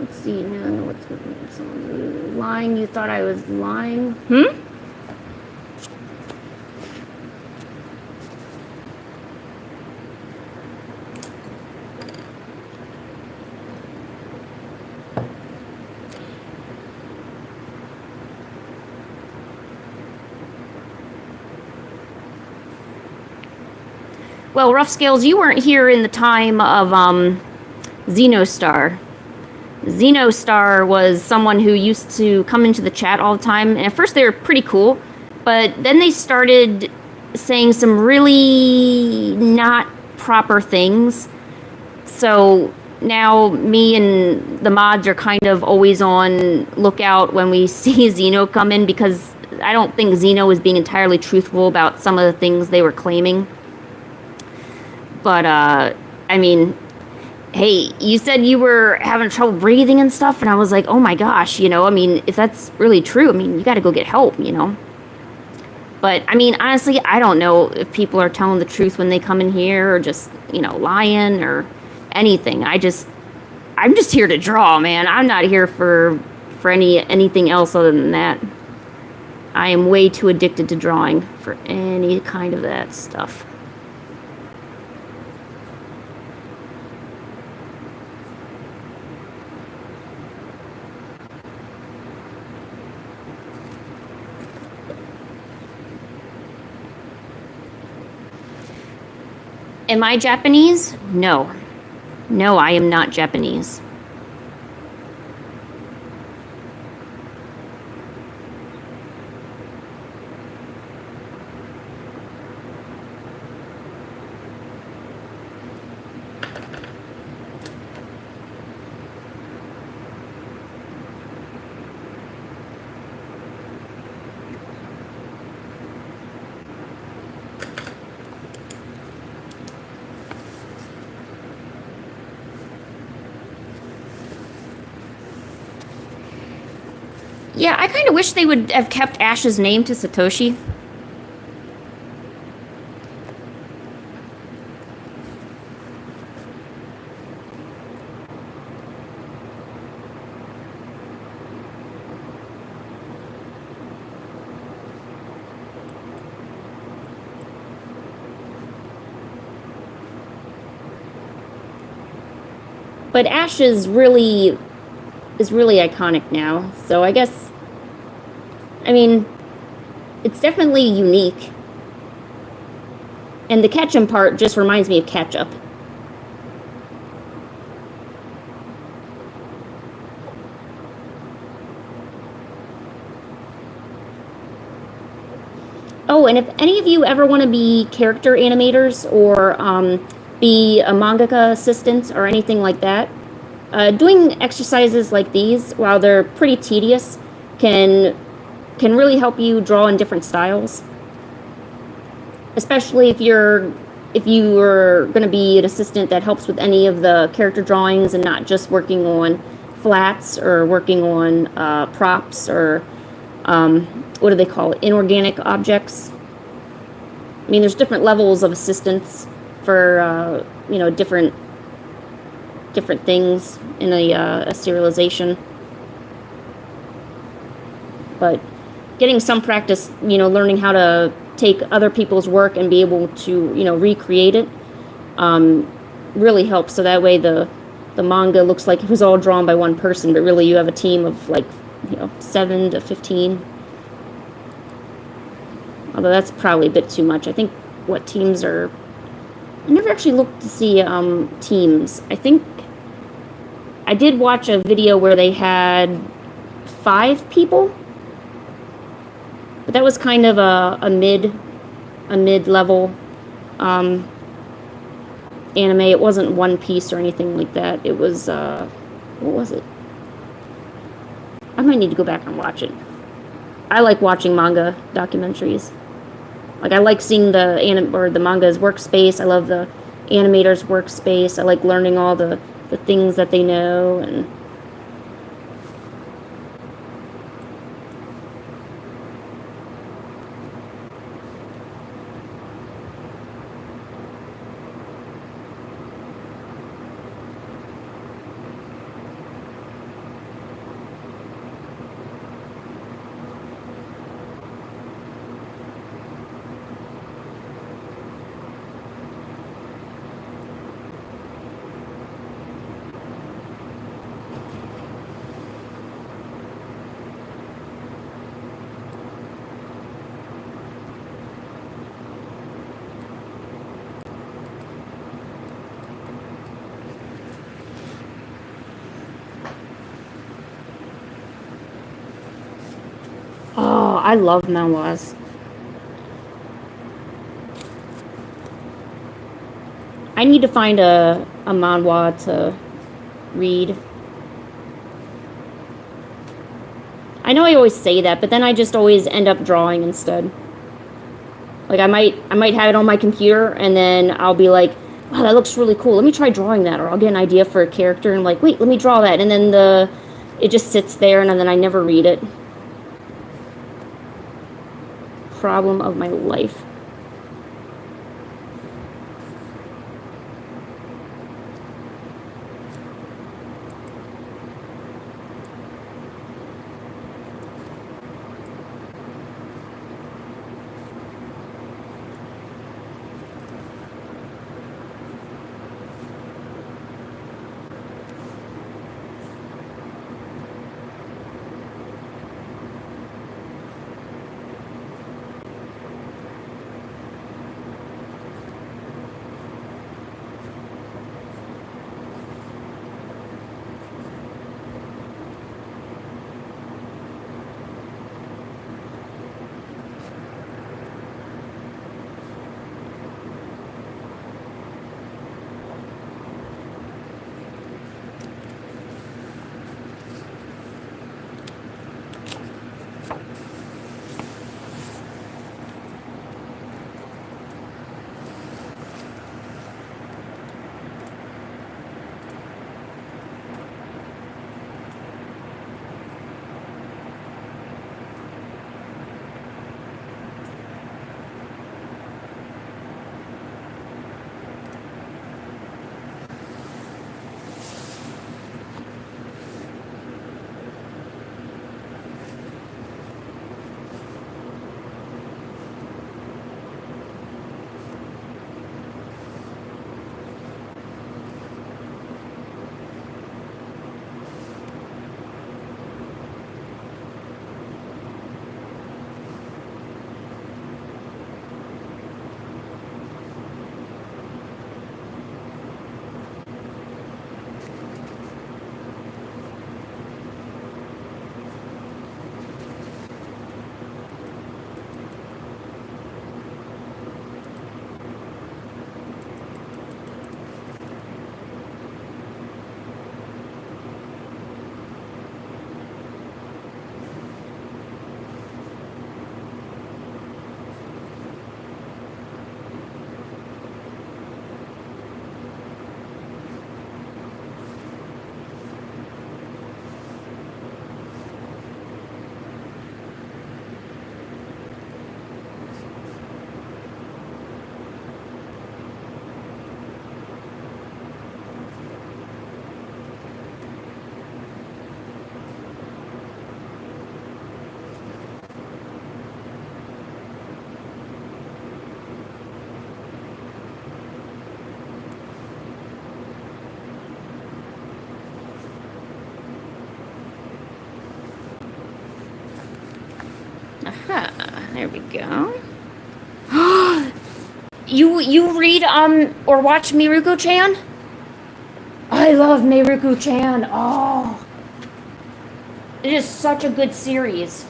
Let's see now. What's lying? You thought I was lying? Well, Rough Scales, you weren't here in the time of Xenostar. Xenostar was someone who used to come into the chat all the time, and at first they were pretty cool, but then they started saying some really not proper things. So now me and the mods are kind of always on lookout when we see Xeno come in, because I don't think Xeno was being entirely truthful about some of the things they were claiming. But, I mean, hey, you said you were having trouble breathing and stuff, and I was like, oh my gosh, you know, I mean, if that's really true, I mean, you gotta go get help, you know? But, I mean, honestly, I don't know if people are telling the truth when they come in here, or just, you know, lying, or anything. I'm just here to draw, man. I'm not here for anything else other than that. I am way too addicted to drawing for any kind of that stuff. Am I Japanese? No. No, I am not Japanese. Yeah, I kind of wish they would have kept Ash's name to Satoshi. But Ash is really iconic now, so I guess, I mean, it's definitely unique. And the Ketchum part just reminds me of ketchup. Oh, and if any of you ever want to be character animators, or be a mangaka assistant or anything like that, doing exercises like these, while they're pretty tedious, can really help you draw in different styles. Especially if you're if you were going to be an assistant that helps with any of the character drawings and not just working on flats or working on props or what do they call it, inorganic objects. I mean, there's different levels of assistance for different things in a serialization. But getting some practice, learning how to take other people's work and be able to, recreate it, really helps. So that way the manga looks like it was all drawn by one person, but really you have a team of like, 7 to 15. Although that's probably a bit too much. I think what teams are... I never actually looked to see teams. I think I did watch a video where they had 5 people. But that was kind of a mid-level anime. It wasn't One Piece or anything like that. It was, what was it? I might need to go back and watch it. I like watching manga documentaries. Like, I like seeing the manga's workspace. I love the animator's workspace. I like learning all the things that they know. And oh, I love manhwas. I need to find a manhwa to read. I know I always say that, but then I just always end up drawing instead. Like, I might have it on my computer, and then I'll be like, wow, that looks really cool. Let me try drawing that. Or I'll get an idea for a character, and I'm like, wait, let me draw that. And then it just sits there, and then I never read it. Problem of my life. Aha, there we go. You read or watch Miruko-chan? I love Miruko-chan. Oh, it is such a good series.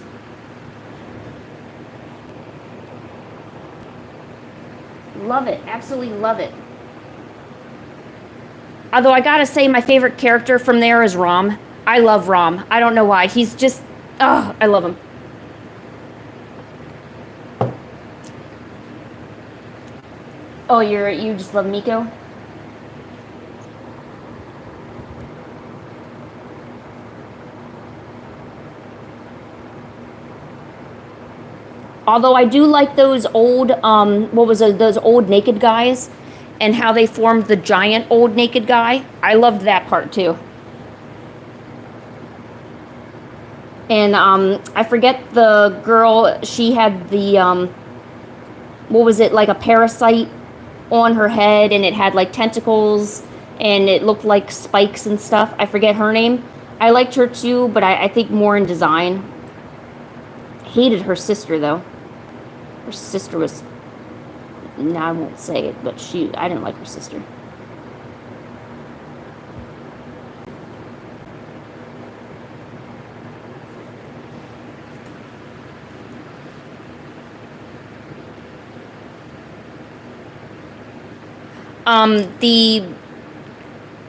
Love it, absolutely love it. Although I gotta say, my favorite character from there is Rom. I love Rom. I don't know why. He's just, oh, I love him. Oh, you just love Miko? Although I do like those old, those old naked guys and how they formed the giant old naked guy. I loved that part too. And I forget the girl, she had the, what was it, like a parasite on her head, and it had like tentacles and it looked like spikes and stuff. I forget her name. I liked her too, but I think more in design. Hated her sister though. Her sister was, no, I won't say it, but I didn't like her sister.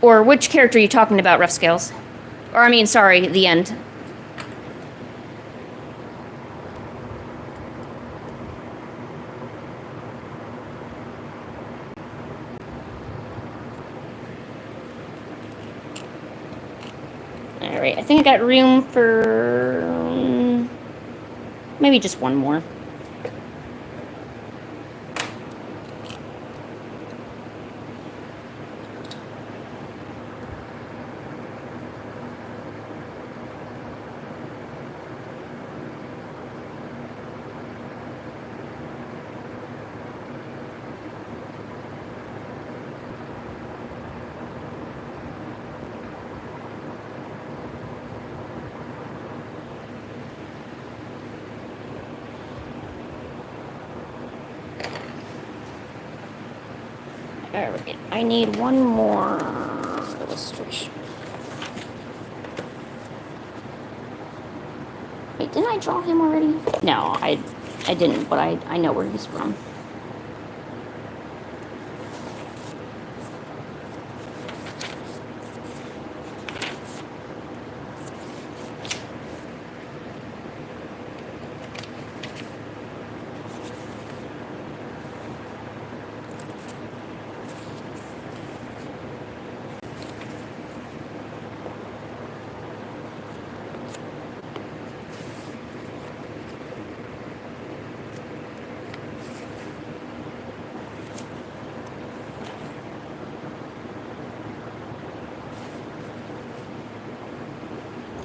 Or which character are you talking about, Rough Scales? Or, I mean, sorry, the end. Alright, I think I got room for maybe just one more. Alright, I need one more illustration. Wait, didn't I draw him already? No, I didn't, but I know where he's from.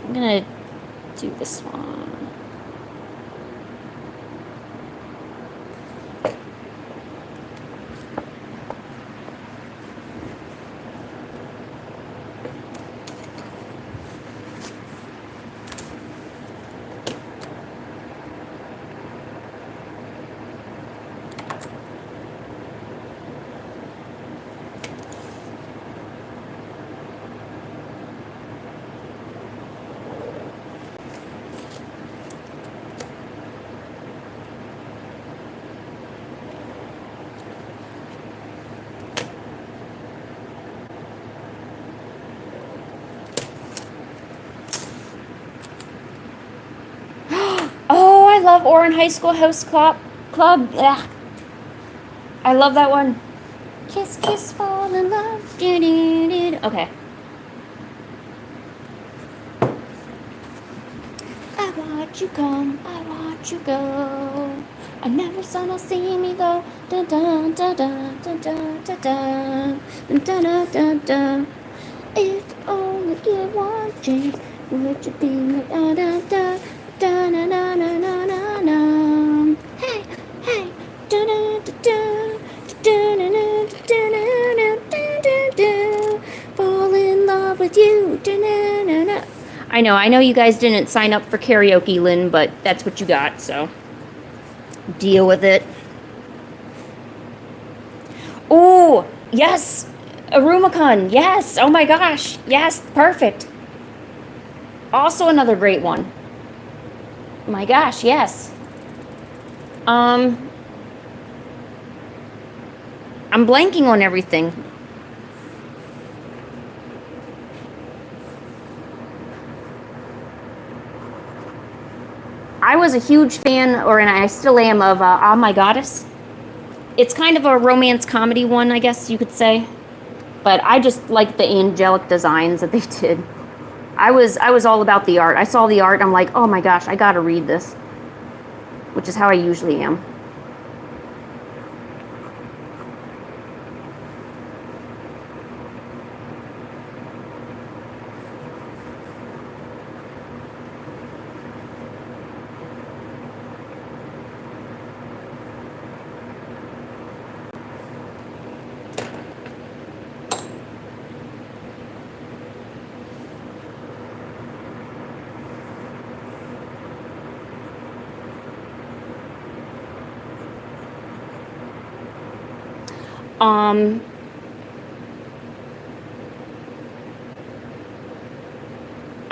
I'm gonna do this one. Oh, I love Orin High School Host Club. Ugh. I love that one. Kiss, kiss, fall in love. Okay. I watch you come, I watch you go. I never saw no see me though. Da da da da da da da da da da da. If only give one chance, would you be my da da da da na na na na na na? Hey hey da da da da da da da da da da da. Fall in love with you. Da na na na. I know you guys didn't sign up for karaoke, Lynn, but that's what you got, so deal with it. Oh, yes! Arumacon, yes! Oh my gosh, yes, perfect. Also another great one. My gosh, yes. I'm blanking on everything. I was a huge fan, and I still am, of Ah My Goddess. It's kind of a romance comedy one, I guess you could say. But I just like the angelic designs that they did. I was all about the art. I saw the art, I'm like, oh my gosh, I gotta read this. Which is how I usually am.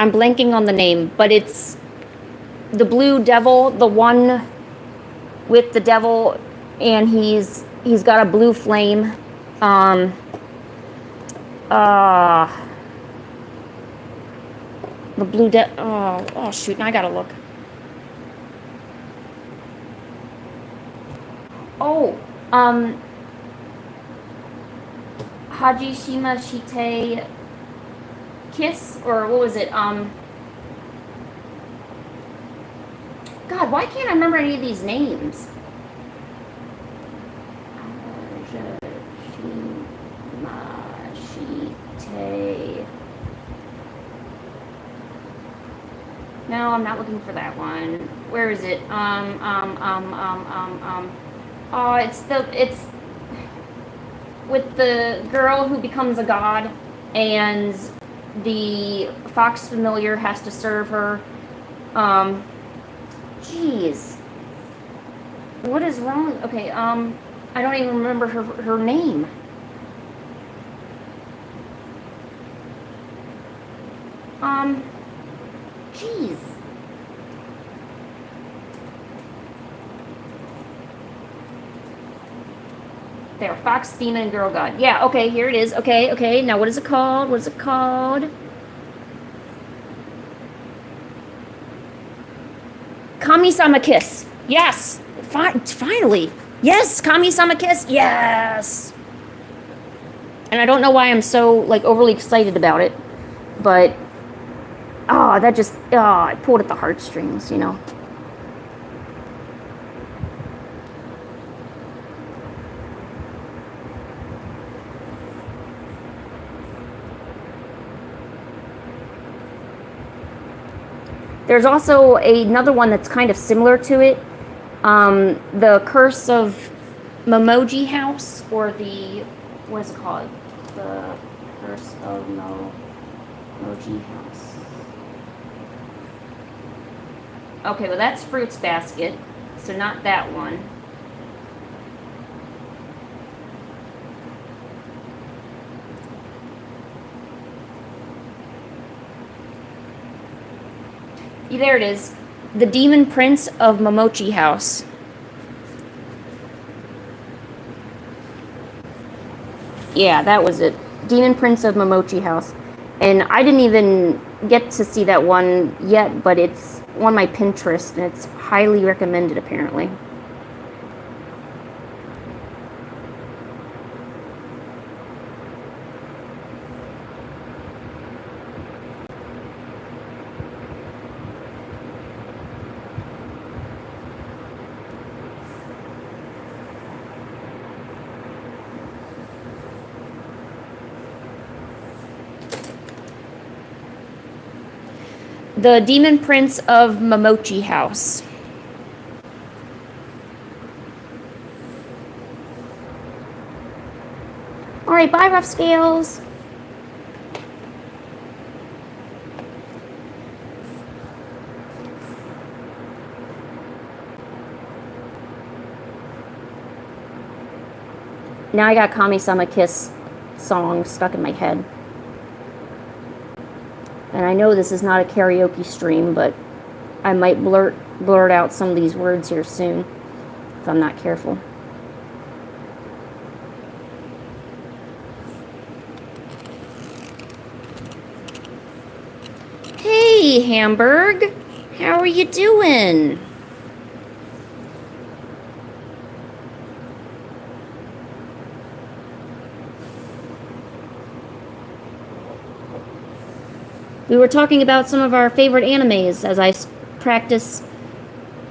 I'm blanking on the name, but it's the blue devil, the one with the devil, and he's got a blue flame. The blue oh shoot, now I gotta look. Oh, Hajishima Shite Kiss, or what was it? God, why can't I remember any of these names? No, I'm not looking for that one. Where is it? Oh, it's with the girl who becomes a god, and the fox familiar has to serve her. Jeez. What is wrong? Okay, I don't even remember her name. Jeez. There, Fox, Demon, and Girl God. Yeah, okay, here it is. Okay. Now, what is it called? What is it called? Kami-sama Kiss. Yes. Finally. Yes, Kami-sama Kiss. Yes. And I don't know why I'm so, like, overly excited about it. But, that just, it pulled at the heartstrings, you know. There's also another one that's kind of similar to it. The Curse of Momoji House, or the, what is it called? The Curse of Momoji House. Okay, well that's Fruits Basket, so not that one. There it is. The Demon Prince of Momochi House. Yeah, that was it. Demon Prince of Momochi House. And I didn't even get to see that one yet, but it's on my Pinterest, and it's highly recommended, apparently. The Demon Prince of Momochi House. Alright, bye, Rough Scales. Now I got Kami-sama Kiss song stuck in my head. And I know this is not a karaoke stream, but I might blurt out some of these words here soon if I'm not careful. Hey, Hamburg. How are you doing? We were talking about some of our favorite animes as I practice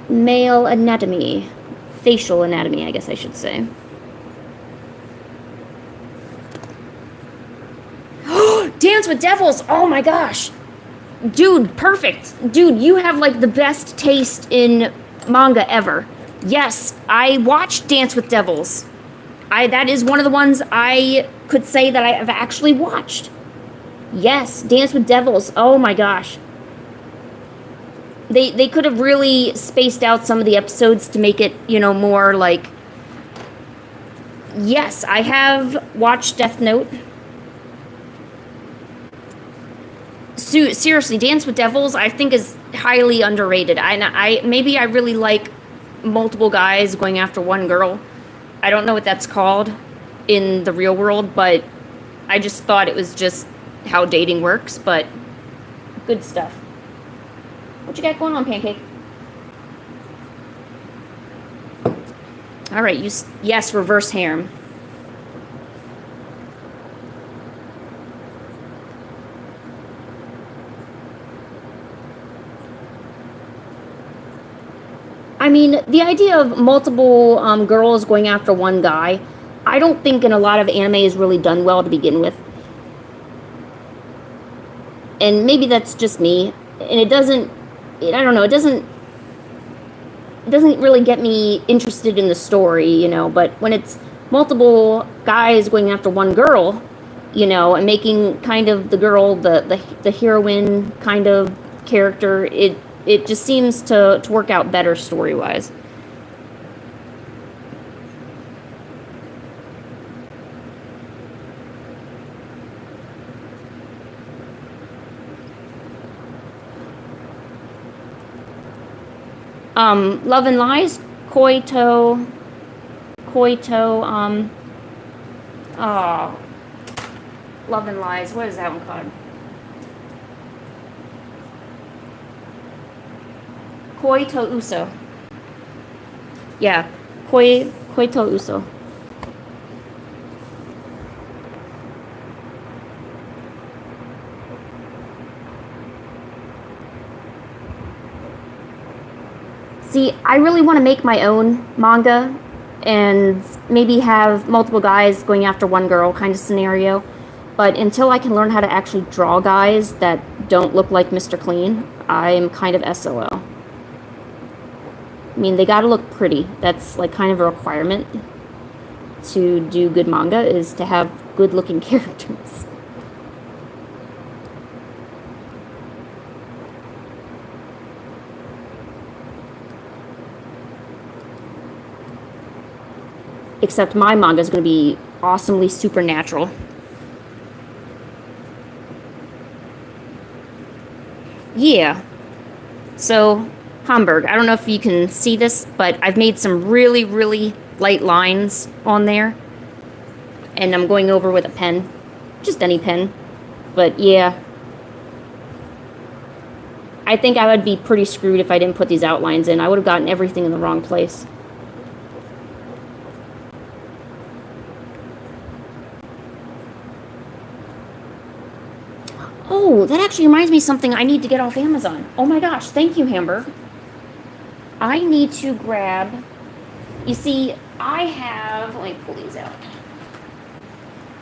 male anatomy. Facial anatomy, I guess I should say. Dance with Devils! Oh my gosh! Dude, perfect! Dude, you have like the best taste in manga ever. Yes, I watched Dance with Devils. That is one of the ones I could say that I have actually watched. Yes, Dance with Devils. Oh my gosh. They could have really spaced out some of the episodes to make it, you know, more like... Yes, I have watched Death Note. Seriously, Dance with Devils, I think, is highly underrated. Maybe I really like multiple guys going after one girl. I don't know what that's called in the real world, but I just thought it was just how dating works, but good stuff. What you got going on, Pancake? All right, yes, reverse harem. I mean, the idea of multiple girls going after one guy, I don't think in a lot of anime is really done well to begin with. And maybe that's just me. And it doesn't, I don't know, it doesn't really get me interested in the story, you know. But when it's multiple guys going after one girl, you know, and making kind of the girl the heroine kind of character, it just seems to work out better story-wise. Love and Lies, Love and Lies, what is that one called? Koito Uso. Yeah, Koito Uso. See, I really want to make my own manga and maybe have multiple guys going after one girl kind of scenario. But until I can learn how to actually draw guys that don't look like Mr. Clean, I'm kind of SOL. I mean, they gotta look pretty. That's like kind of a requirement to do good manga, is to have good looking characters. Except my manga is going to be awesomely supernatural. Yeah. So, Hamburg. I don't know if you can see this, but I've made some really, really light lines on there. And I'm going over with a pen. Just any pen. But, yeah. I think I would be pretty screwed if I didn't put these outlines in. I would have gotten everything in the wrong place. Oh, that actually reminds me of something I need to get off Amazon. Oh my gosh, thank you, Hamburg. I need to grab... You see, I have... Let me pull these out.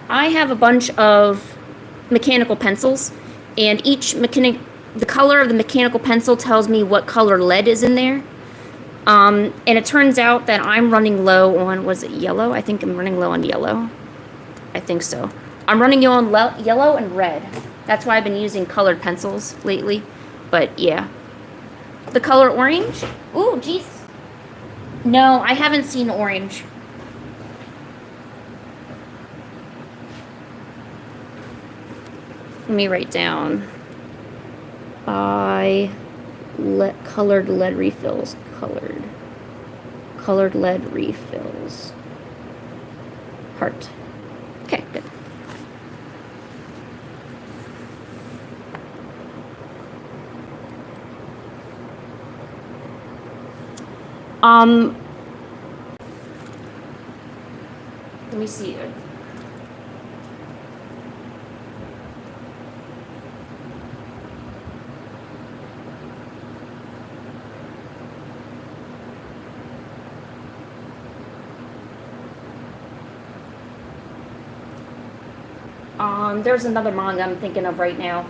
I have a bunch of mechanical pencils, and the color of the mechanical pencil tells me what color lead is in there. And it turns out that I'm running low on... Was it yellow? I think I'm running low on yellow. I think so. I'm running low on yellow and red. That's why I've been using colored pencils lately. But, yeah. The color orange? Ooh, jeez. No, I haven't seen orange. Let me write down. Buy colored lead refills. Colored lead refills. Heart. Okay, good. Let me see. There's another manga I'm thinking of right now.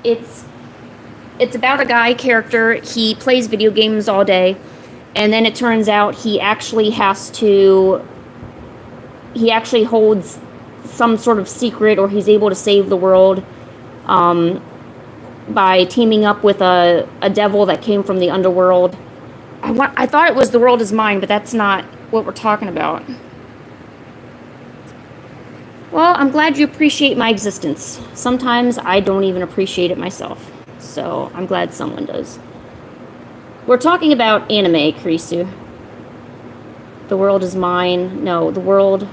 It's about a guy character. He plays video games all day, and then it turns out he actually holds some sort of secret, or he's able to save the world by teaming up with a devil that came from the underworld. I thought it was The World Is Mine, but that's not what we're talking about. Well, I'm glad you appreciate my existence. Sometimes I don't even appreciate it myself. So I'm glad someone does. We're talking about anime, Kurisu. The World Is Mine. No, The World...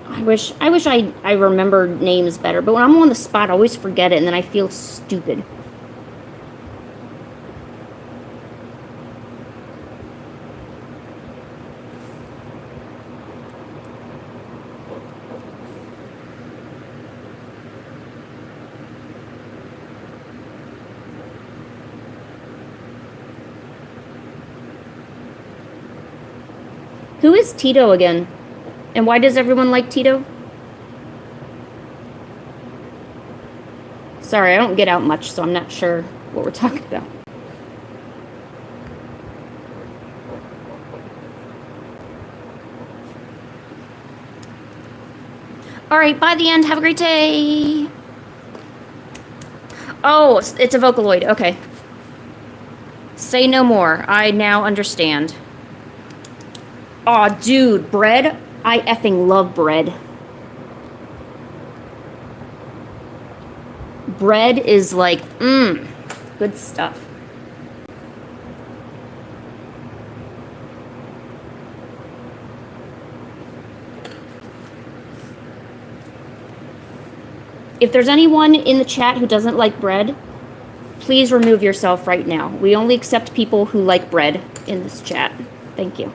I wish I remembered names better, but when I'm on the spot, I always forget it, and then I feel stupid. Who is Tito again? And why does everyone like Tito? Sorry, I don't get out much, so I'm not sure what we're talking about. All right, by the end, have a great day. Oh, it's a Vocaloid. Okay. Say no more. I now understand. Aw, dude, bread? I effing love bread. Bread is like, good stuff. If there's anyone in the chat who doesn't like bread, please remove yourself right now. We only accept people who like bread in this chat. Thank you.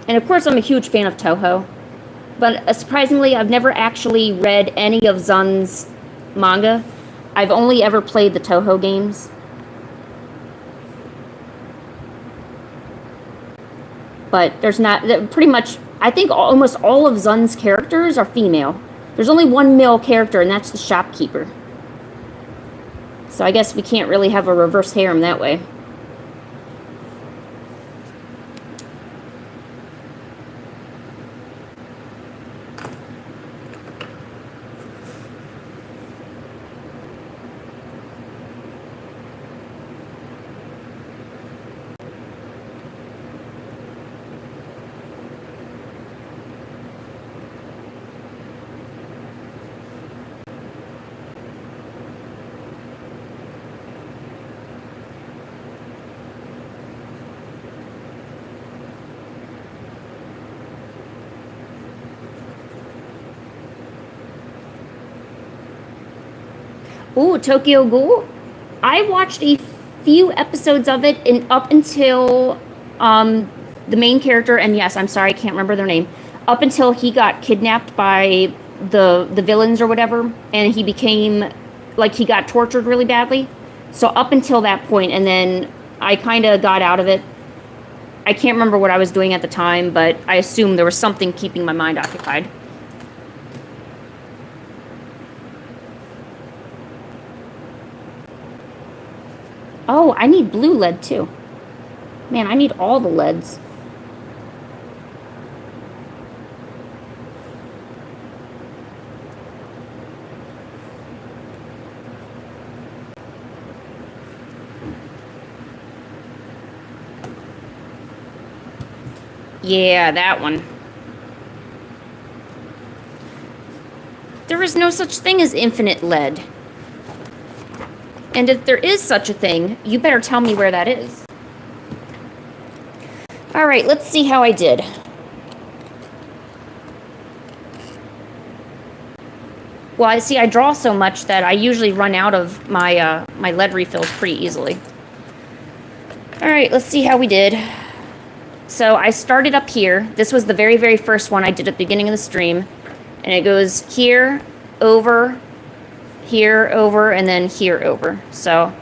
And of course, I'm a huge fan of Toho. But surprisingly, I've never actually read any of Zun's manga. I've only ever played the Toho games. But there's not... Pretty much, I think almost all of Zun's characters are female. There's only one male character, and that's the shopkeeper. So I guess we can't really have a reverse harem that way. Ooh, Tokyo Ghoul. I watched a few episodes of it, and up until the main character, and yes, I'm sorry, I can't remember their name, up until he got kidnapped by the villains or whatever, and he became, like, he got tortured really badly. So up until that point, and then I kind of got out of it. I can't remember what I was doing at the time, but I assume there was something keeping my mind occupied. Oh, I need blue lead too. Man, I need all the leads. Yeah, that one. There is no such thing as infinite lead. And if there is such a thing, you better tell me where that is. All right, let's see how I did. Well, I see I draw so much that I usually run out of my my lead refills pretty easily. All right, let's see how we did. So I started up here. This was the very, very first one I did at the beginning of the stream. And it goes here, over, and then here, over. So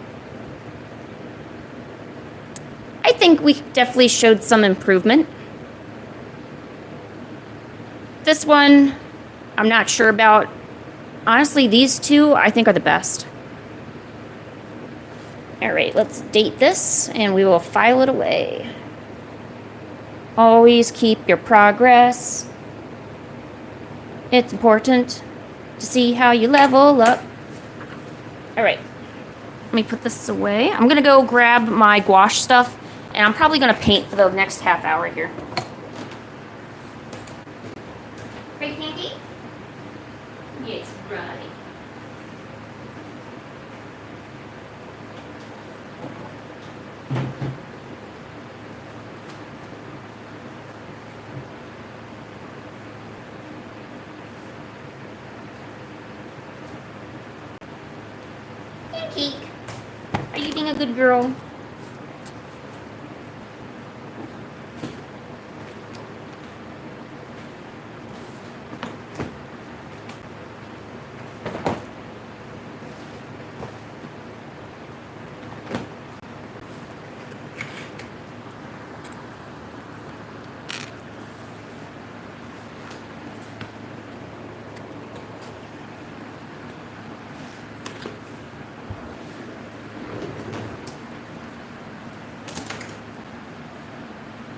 I think we definitely showed some improvement. This one, I'm not sure about. Honestly, these two I think are the best. All right, let's date this and we will file it away. Always keep your progress. It's important to see how you level up. All right, let me put this away. I'm gonna go grab my gouache stuff, and I'm probably gonna paint for the next half hour here. Right, Pinky? Yes, right. Pinky, are you being a good girl?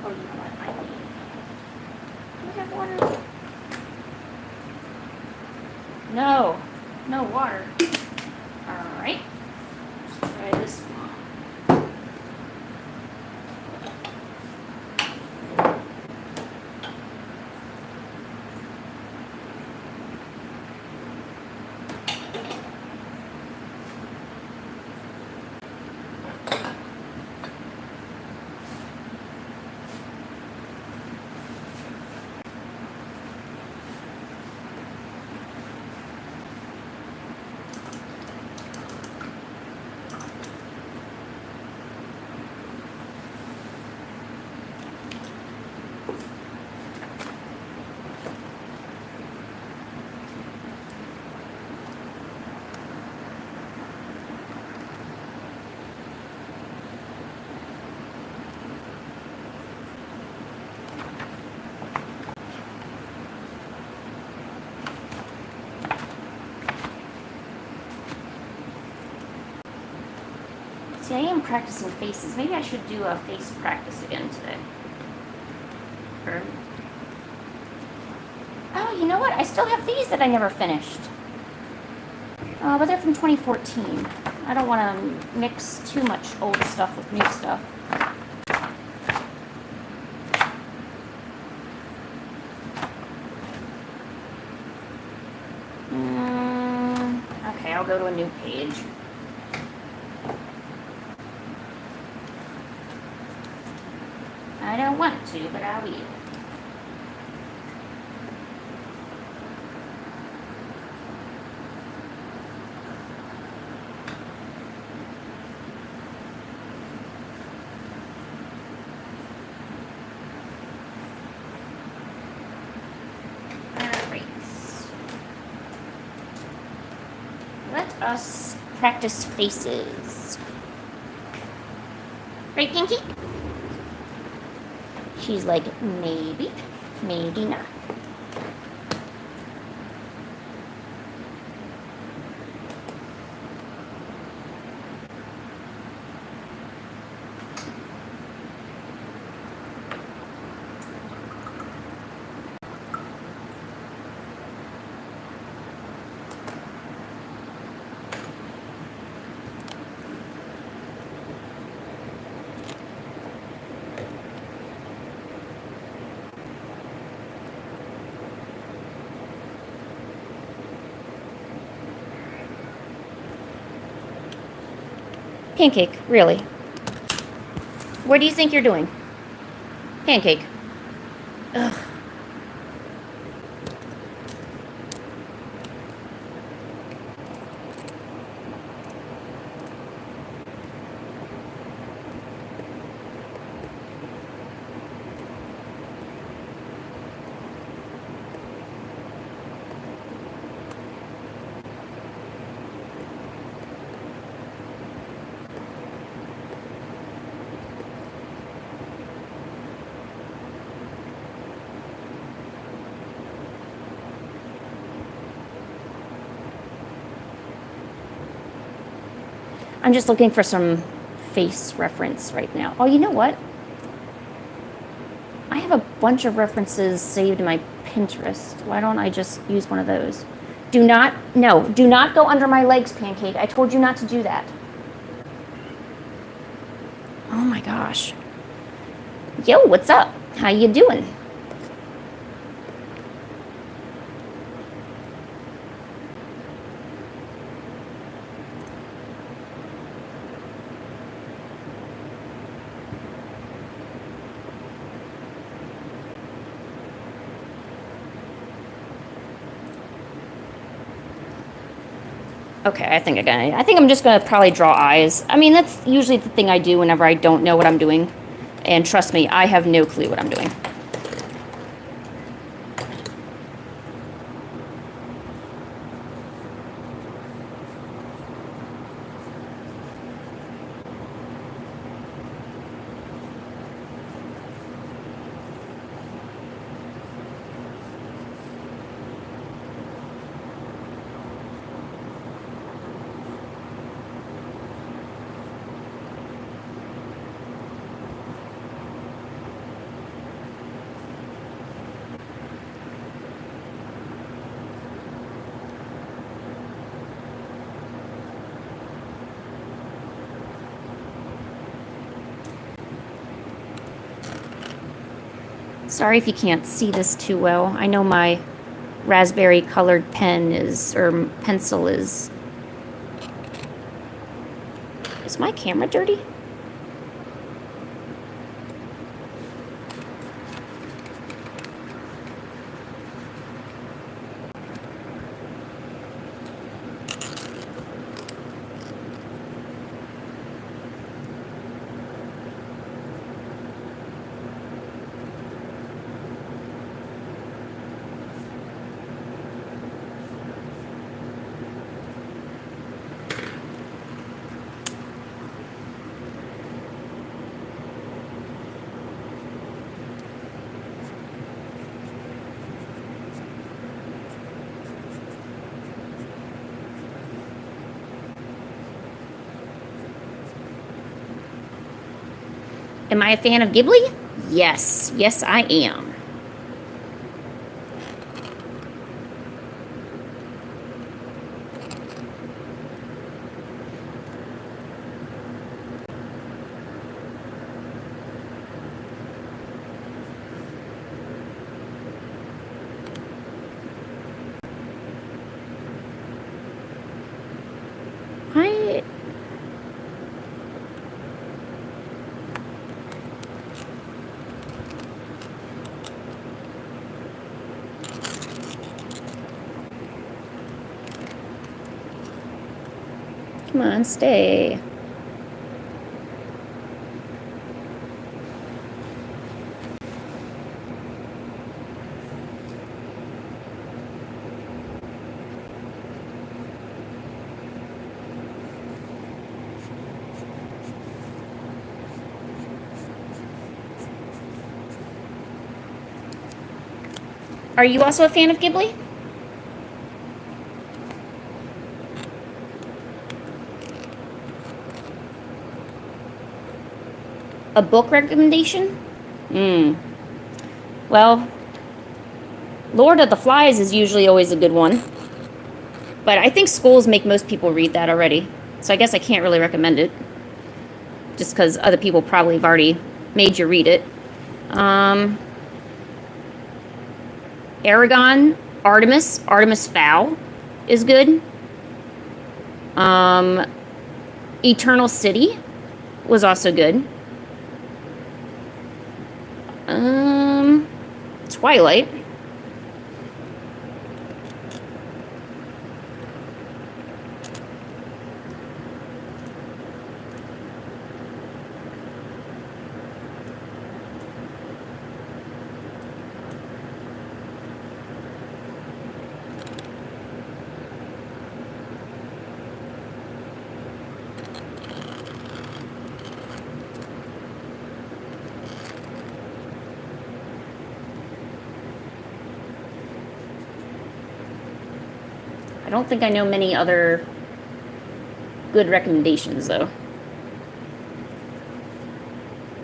Oh, you know what? I need. Do we have water? No. No water. Alright. Let's try this one. See, I am practicing faces. Maybe I should do a face practice again today. Or... oh, you know what? I still have these that I never finished. Oh, but they're from 2014. I don't want to mix too much old stuff with new stuff. Okay, I'll go to a new page. I don't want to, but I will. Let us practice faces. Right, Pinky? She's like, maybe, maybe not. Pancake, really? What do you think you're doing? Pancake. Ugh. I'm just looking for some face reference right now. Oh, you know what? I have a bunch of references saved in my Pinterest. Why don't I just use one of those? Do not go under my legs, Pancake. I told you not to do that. Oh my gosh. Yo, what's up? How you doing? Okay, I think I'm just gonna probably draw eyes. I mean, that's usually the thing I do whenever I don't know what I'm doing. And trust me, I have no clue what I'm doing. Sorry if you can't see this too well. I know my raspberry colored pen or pencil is... Is my camera dirty? Am I a fan of Ghibli? Yes. Yes, I am. Come on, stay. Are you also a fan of Ghibli? A book recommendation? Hmm. Well, Lord of the Flies is usually always a good one. But I think schools make most people read that already. So I guess I can't really recommend it. Just because other people probably have already made you read it. Aragon, Artemis Fowl is good. Eternal City was also good. Twilight. I don't think I know many other good recommendations, though.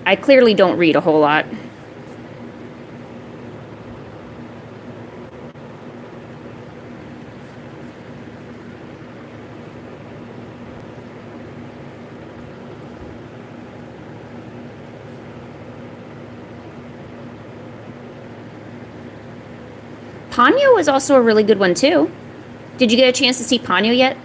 I clearly don't read a whole lot. Ponyo is also a really good one, too. Did you get a chance to see Ponyo yet?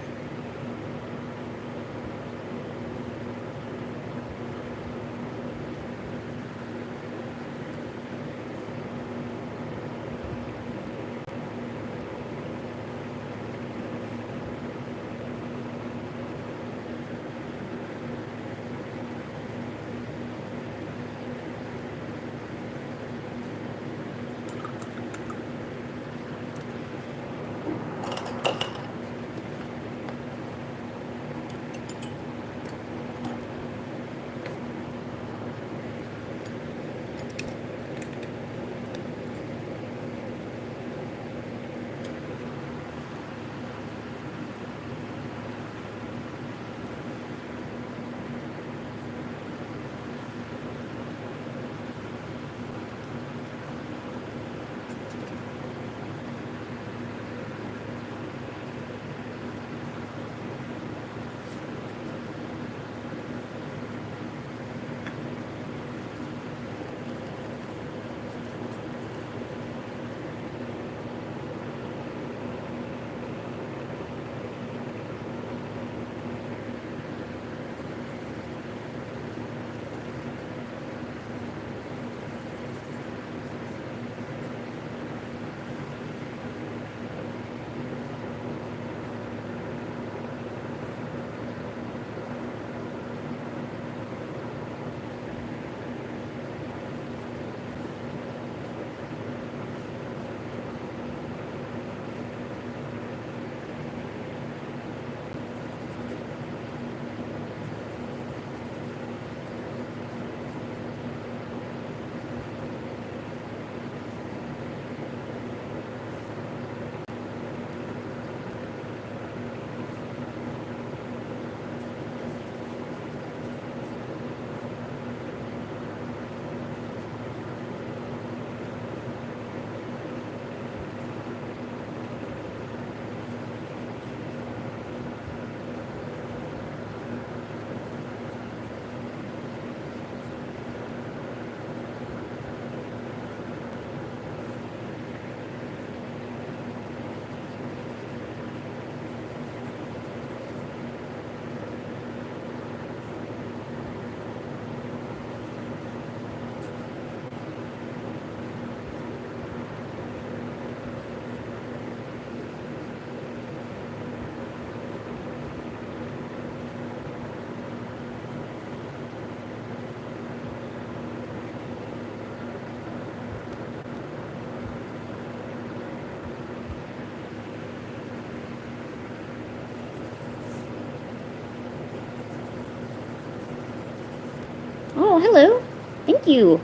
Oh, hello. Thank you.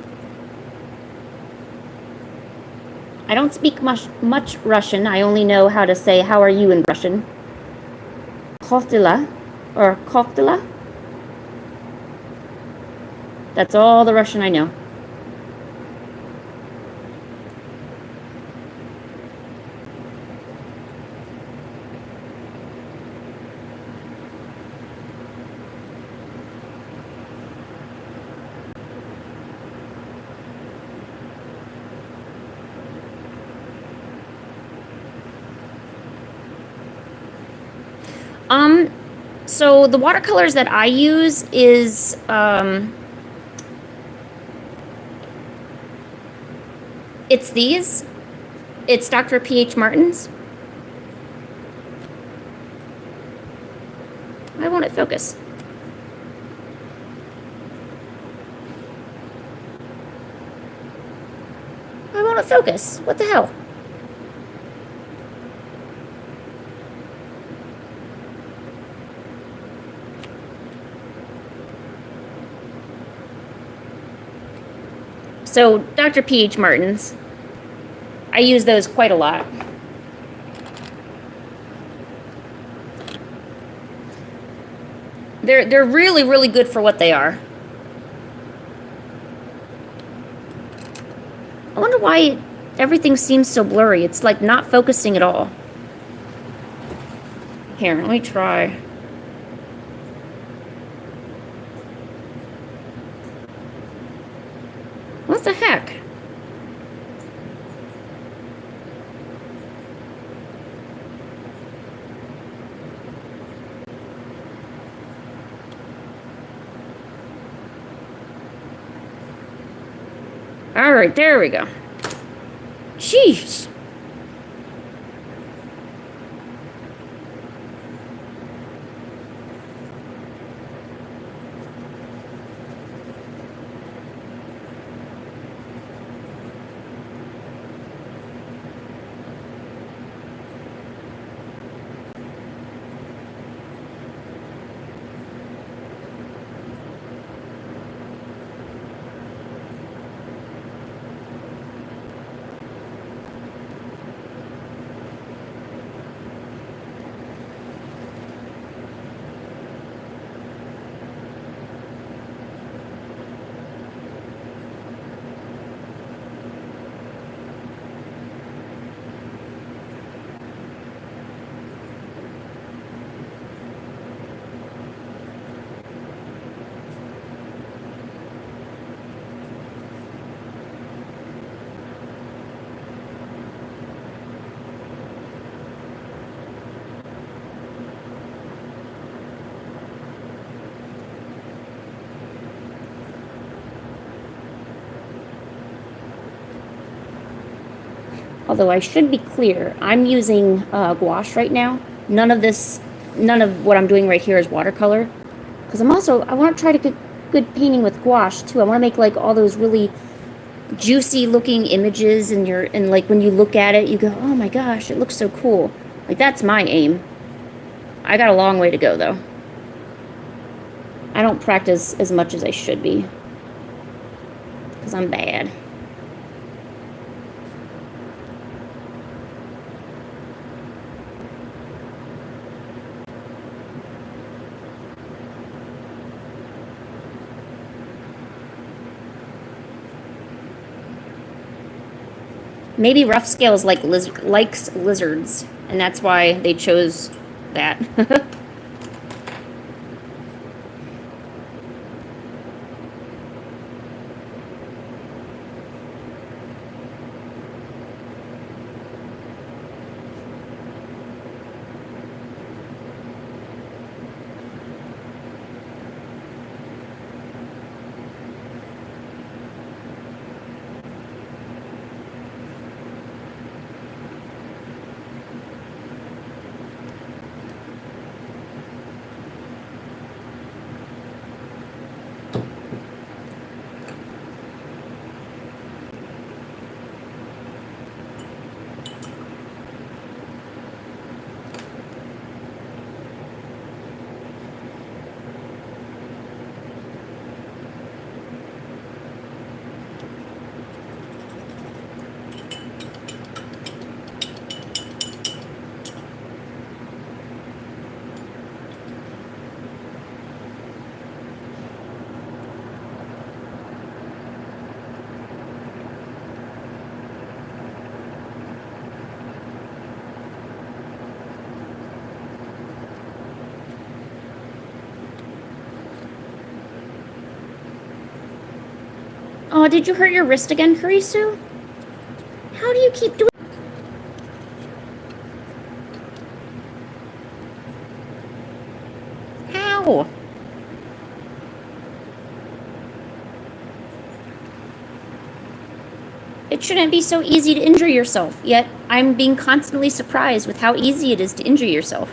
I don't speak much Russian. I only know how to say how are you in Russian. Koftila or koftila. That's all the Russian I know. So the watercolors that I use is, it's these. It's Dr. P.H. Martin's. Why won't it focus? Why won't it focus? What the hell? So Dr. P.H. Martin's, I use those quite a lot. They're really, really good for what they are. I wonder why everything seems so blurry. It's like not focusing at all. Here, let me try. What the heck? All right, there we go. Jeez. Although I should be clear, I'm using gouache right now. None of what I'm doing right here is watercolor. Because I want to try to get good painting with gouache too. I want to make like all those really juicy looking images and like when you look at it, you go, oh my gosh, it looks so cool. Like that's my aim. I got a long way to go though. I don't practice as much as I should be. Because I'm bad. Maybe rough scales likes lizards, and that's why they chose that. Oh, did you hurt your wrist again, Karisu? How do you keep doing... How? It shouldn't be so easy to injure yourself, yet I'm being constantly surprised with how easy it is to injure yourself.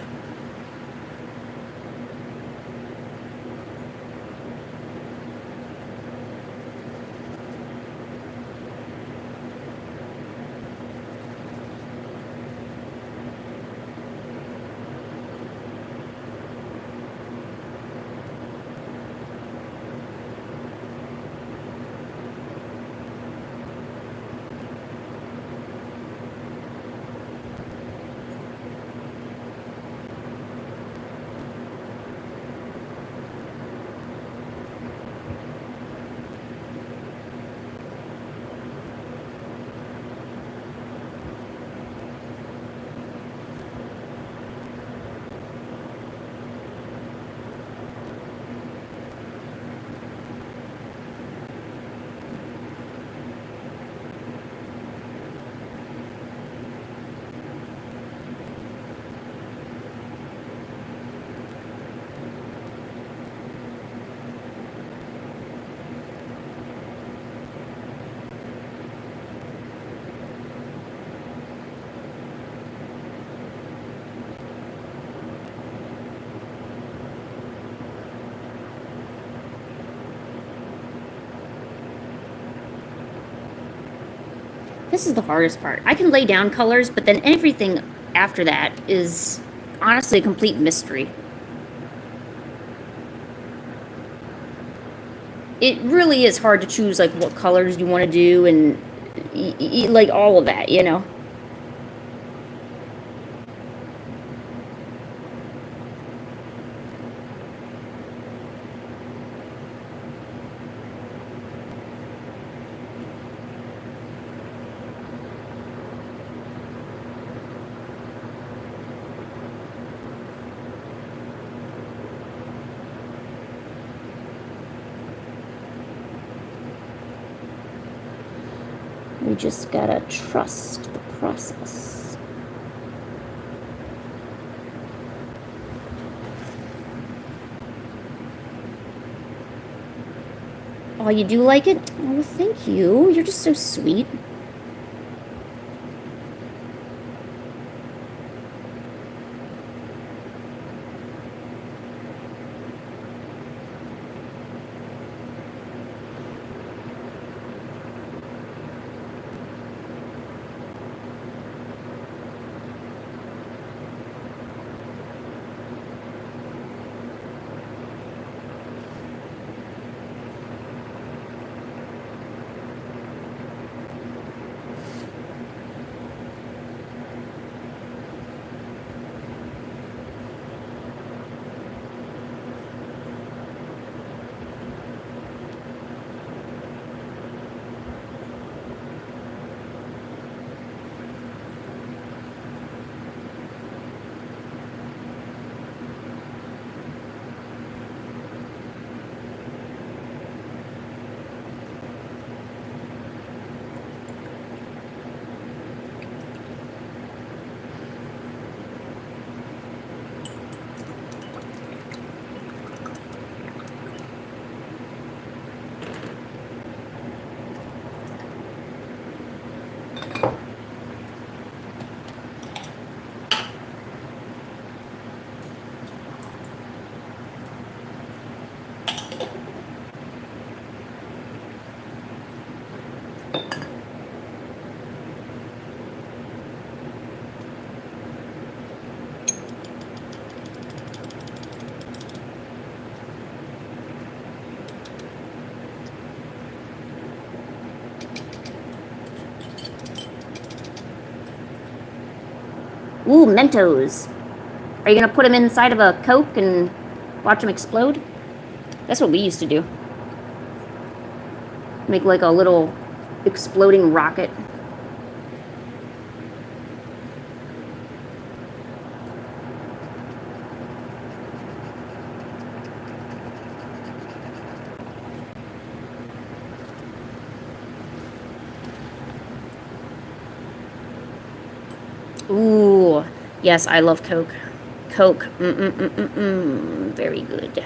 This is the hardest part. I can lay down colors, but then everything after that is honestly a complete mystery. It really is hard to choose, like, what colors you want to do and, like, all of that, you know? We just gotta trust the process. Oh, you do like it? Oh, thank you. You're just so sweet. Ooh, Mentos. Are you gonna put them inside of a Coke and watch them explode? That's what we used to do. Make like a little exploding rocket. Yes, I love Coke. Coke. Very good.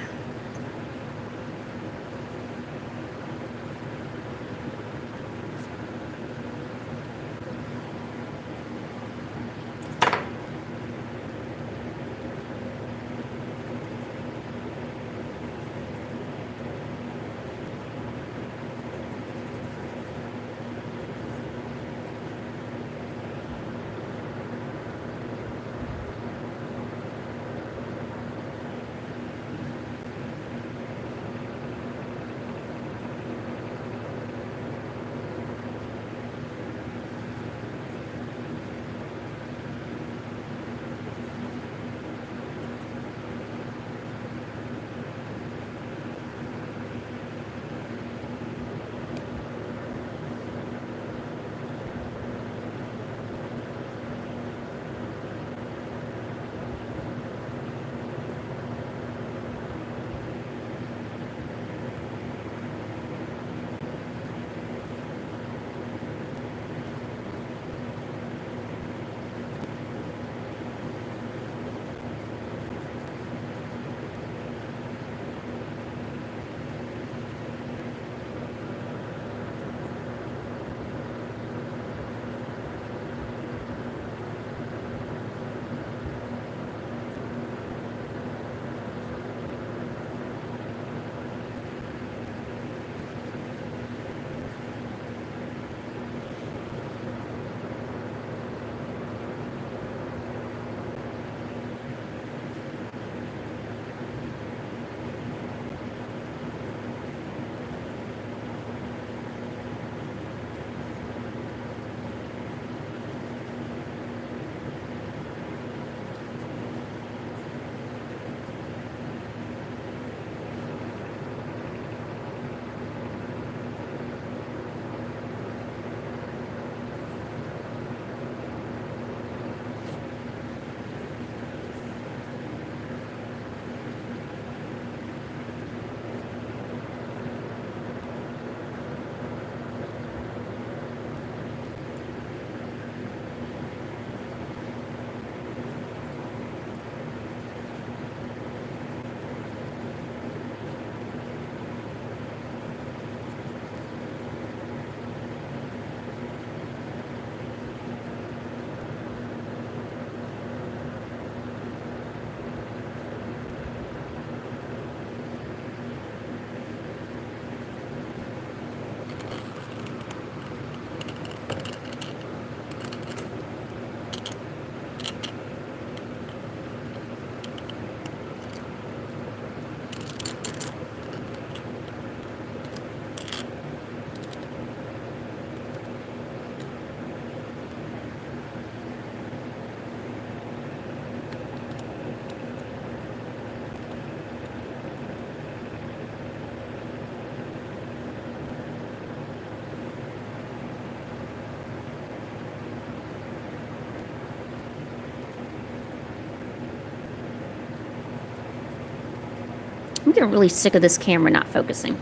I'm getting really sick of this camera not focusing.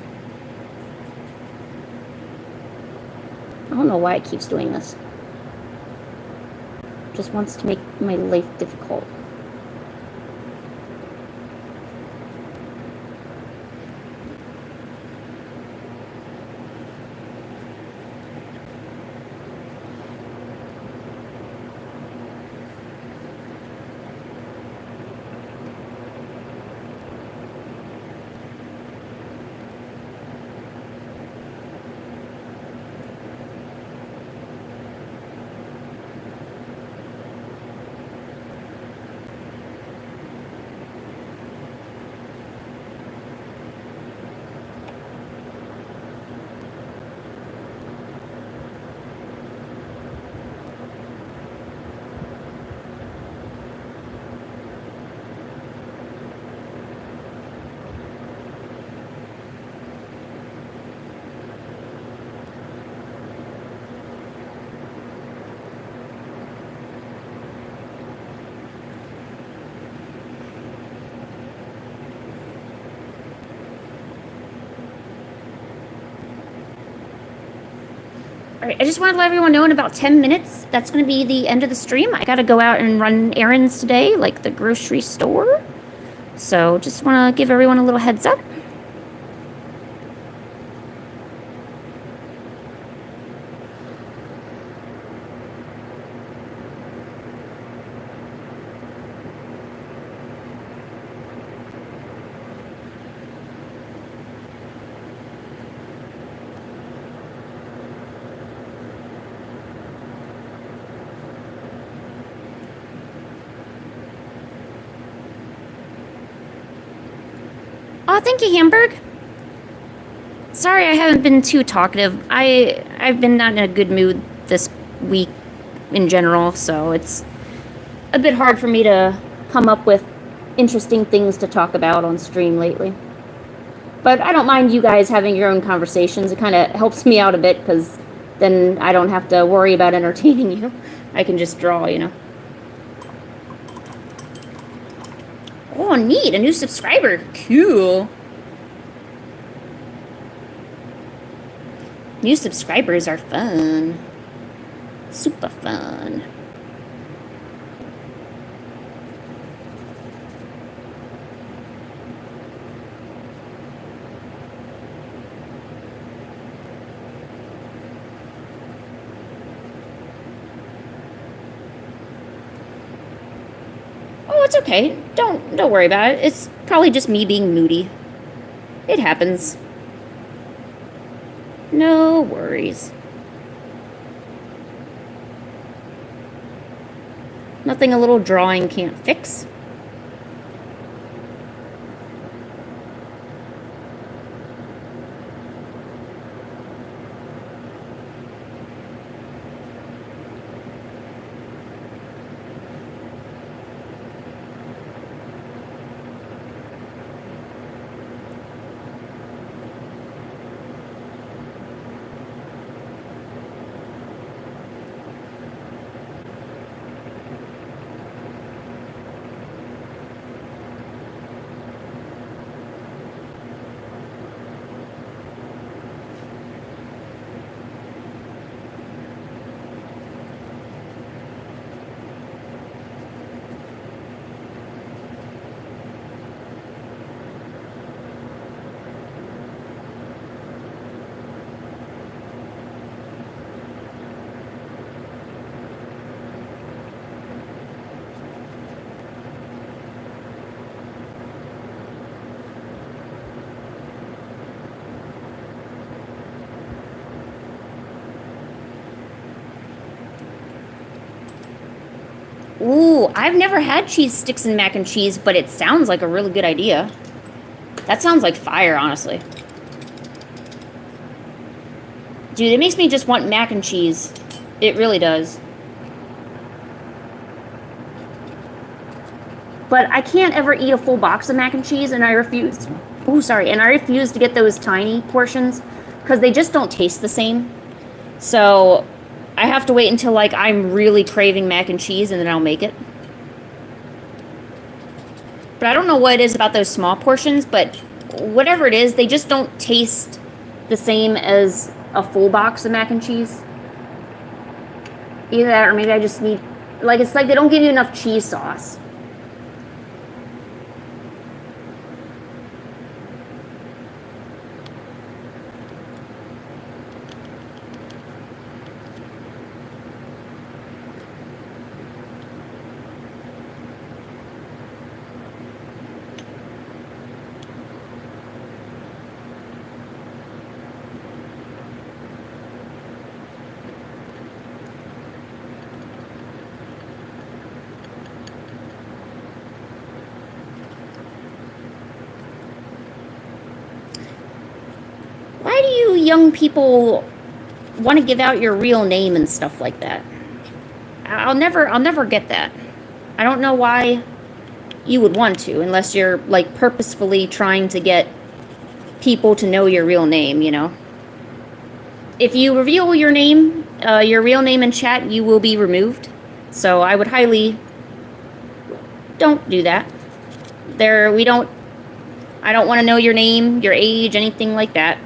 I don't know why it keeps doing this. Just wants to make my life difficult. Alright, I just wanted to let everyone know in about 10 minutes, that's going to be the end of the stream. I got to go out and run errands today, like the grocery store. So just want to give everyone a little heads up. Oh, thank you, Hamburg. Sorry I haven't been too talkative. I've been not in a good mood this week in general, so it's a bit hard for me to come up with interesting things to talk about on stream lately. But I don't mind you guys having your own conversations. It kind of helps me out a bit, because then I don't have to worry about entertaining you. I can just draw, you know. Oh, neat. A new subscriber. Cool. New subscribers are fun. Super fun. Oh, it's okay. Don't worry about it. It's probably just me being moody. It happens. No worries. Nothing a little drawing can't fix. Ooh, I've never had cheese sticks and mac and cheese, but it sounds like a really good idea. That sounds like fire, honestly. Dude, it makes me just want mac and cheese. It really does. But I can't ever eat a full box of mac and cheese, and I refuse. Oh, sorry. And I refuse to get those tiny portions, because they just don't taste the same. So I have to wait until, like, I'm really craving mac and cheese, and then I'll make it. But I don't know what it is about those small portions, but whatever it is, they just don't taste the same as a full box of mac and cheese. Either that, or maybe I just need... Like, it's like they don't give you enough cheese sauce. Why do you young people want to give out your real name and stuff like that? I'll never get that. I don't know why you would want to, unless you're, like, purposefully trying to get people to know your real name, you know? If you reveal your name, your real name in chat, you will be removed. So I would highly... Don't do that. I don't want to know your name, your age, anything like that.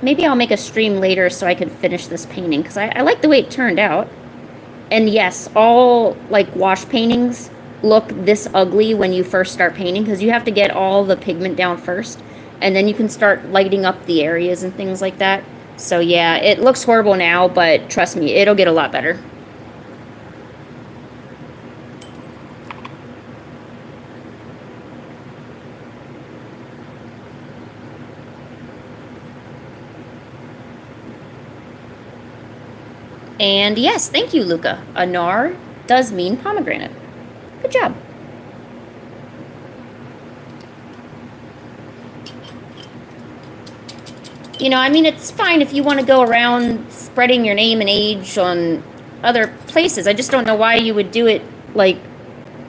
maybe I'll make a stream later so I can finish this painting, because I like the way it turned out. And yes, all like wash paintings look this ugly when you first start painting, because you have to get all the pigment down first, and then you can start lighting up the areas and things like that. So yeah, it looks horrible now, but trust me, it'll get a lot better. And yes, thank you, Luca. Anar does mean pomegranate. Good job. You know, I mean, it's fine if you want to go around spreading your name and age on other places. I just don't know why you would do it, like,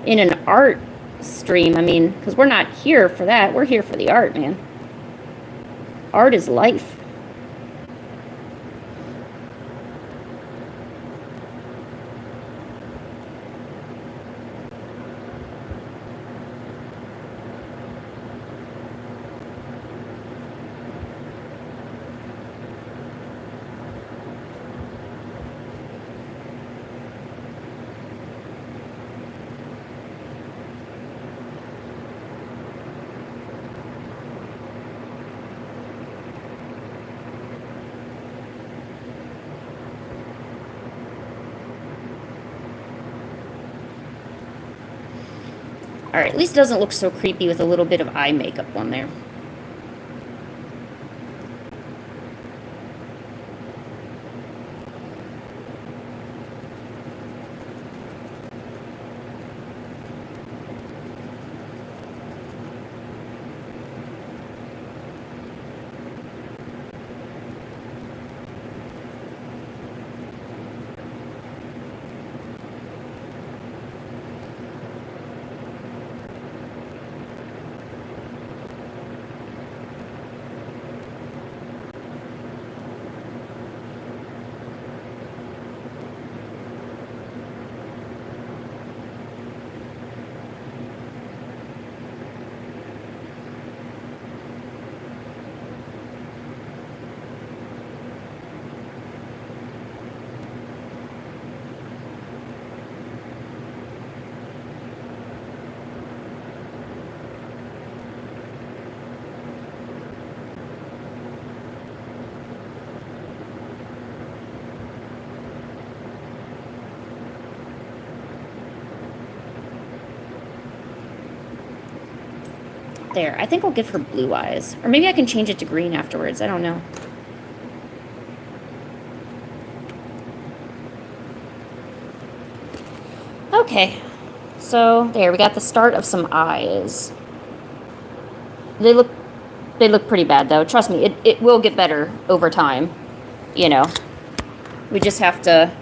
in an art stream. I mean, because we're not here for that. We're here for the art, man. Art is life. Alright, at least it doesn't look so creepy with a little bit of eye makeup on there. There, I think I'll give her blue eyes. Or maybe I can change it to green afterwards. I don't know. Okay. So, there, we got the start of some eyes. They look pretty bad, though. Trust me, it will get better over time. You know. We just have to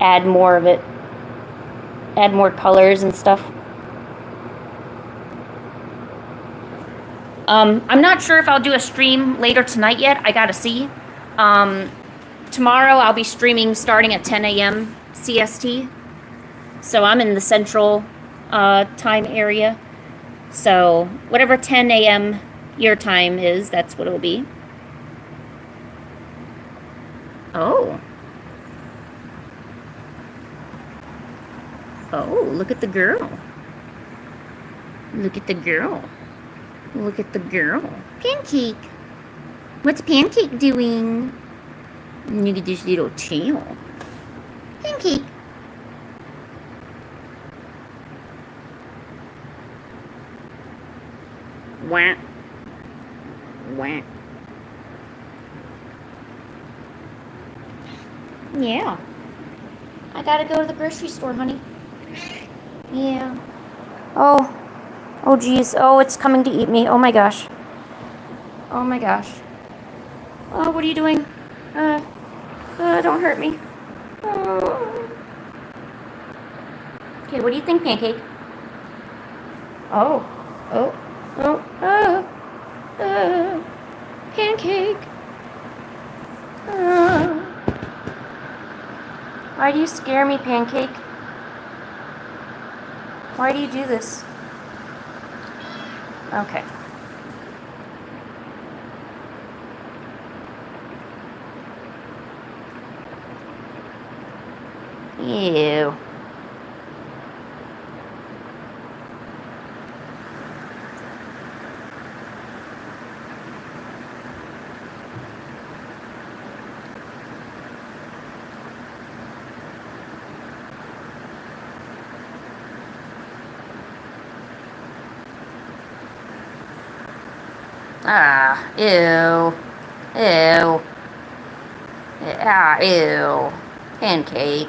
add more of it. Add more colors and stuff. I'm not sure if I'll do a stream later tonight yet. I gotta see. Tomorrow I'll be streaming starting at 10 a.m. CST. So I'm in the central time area. So whatever 10 a.m. your time is, that's what it'll be. Oh. Oh, look at the girl. Look at the girl. Look at the girl. Pancake. What's Pancake doing? Look at this little tail. Pancake. Wah. Wah. Yeah. I gotta go to the grocery store, honey. Yeah. Oh. Oh, geez. Oh, it's coming to eat me. Oh, my gosh. Oh, my gosh. Oh, what are you doing? Don't hurt me. Oh. Okay, what do you think, Pancake? Oh. Oh. Oh. Pancake. Why do you scare me, Pancake? Why do you do this? Okay. Ew. Ah, ew. Ew. Ah, ew. Pancake.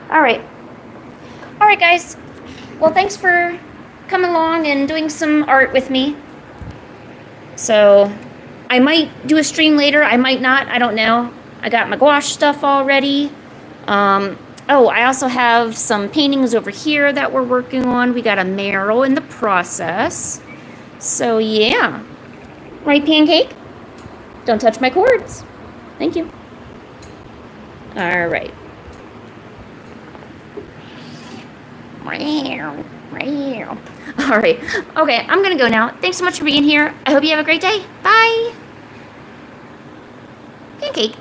Alright. Alright, guys. Well, thanks for coming along and doing some art with me. So, I might do a stream later. I might not. I don't know. I got my gouache stuff already. Oh, I also have some paintings over here that we're working on. We got a mural in the process. So, yeah. Right, Pancake? Don't touch my cords. Thank you. All right. All right. Okay, I'm going to go now. Thanks so much for being here. I hope you have a great day. Bye. Pancake.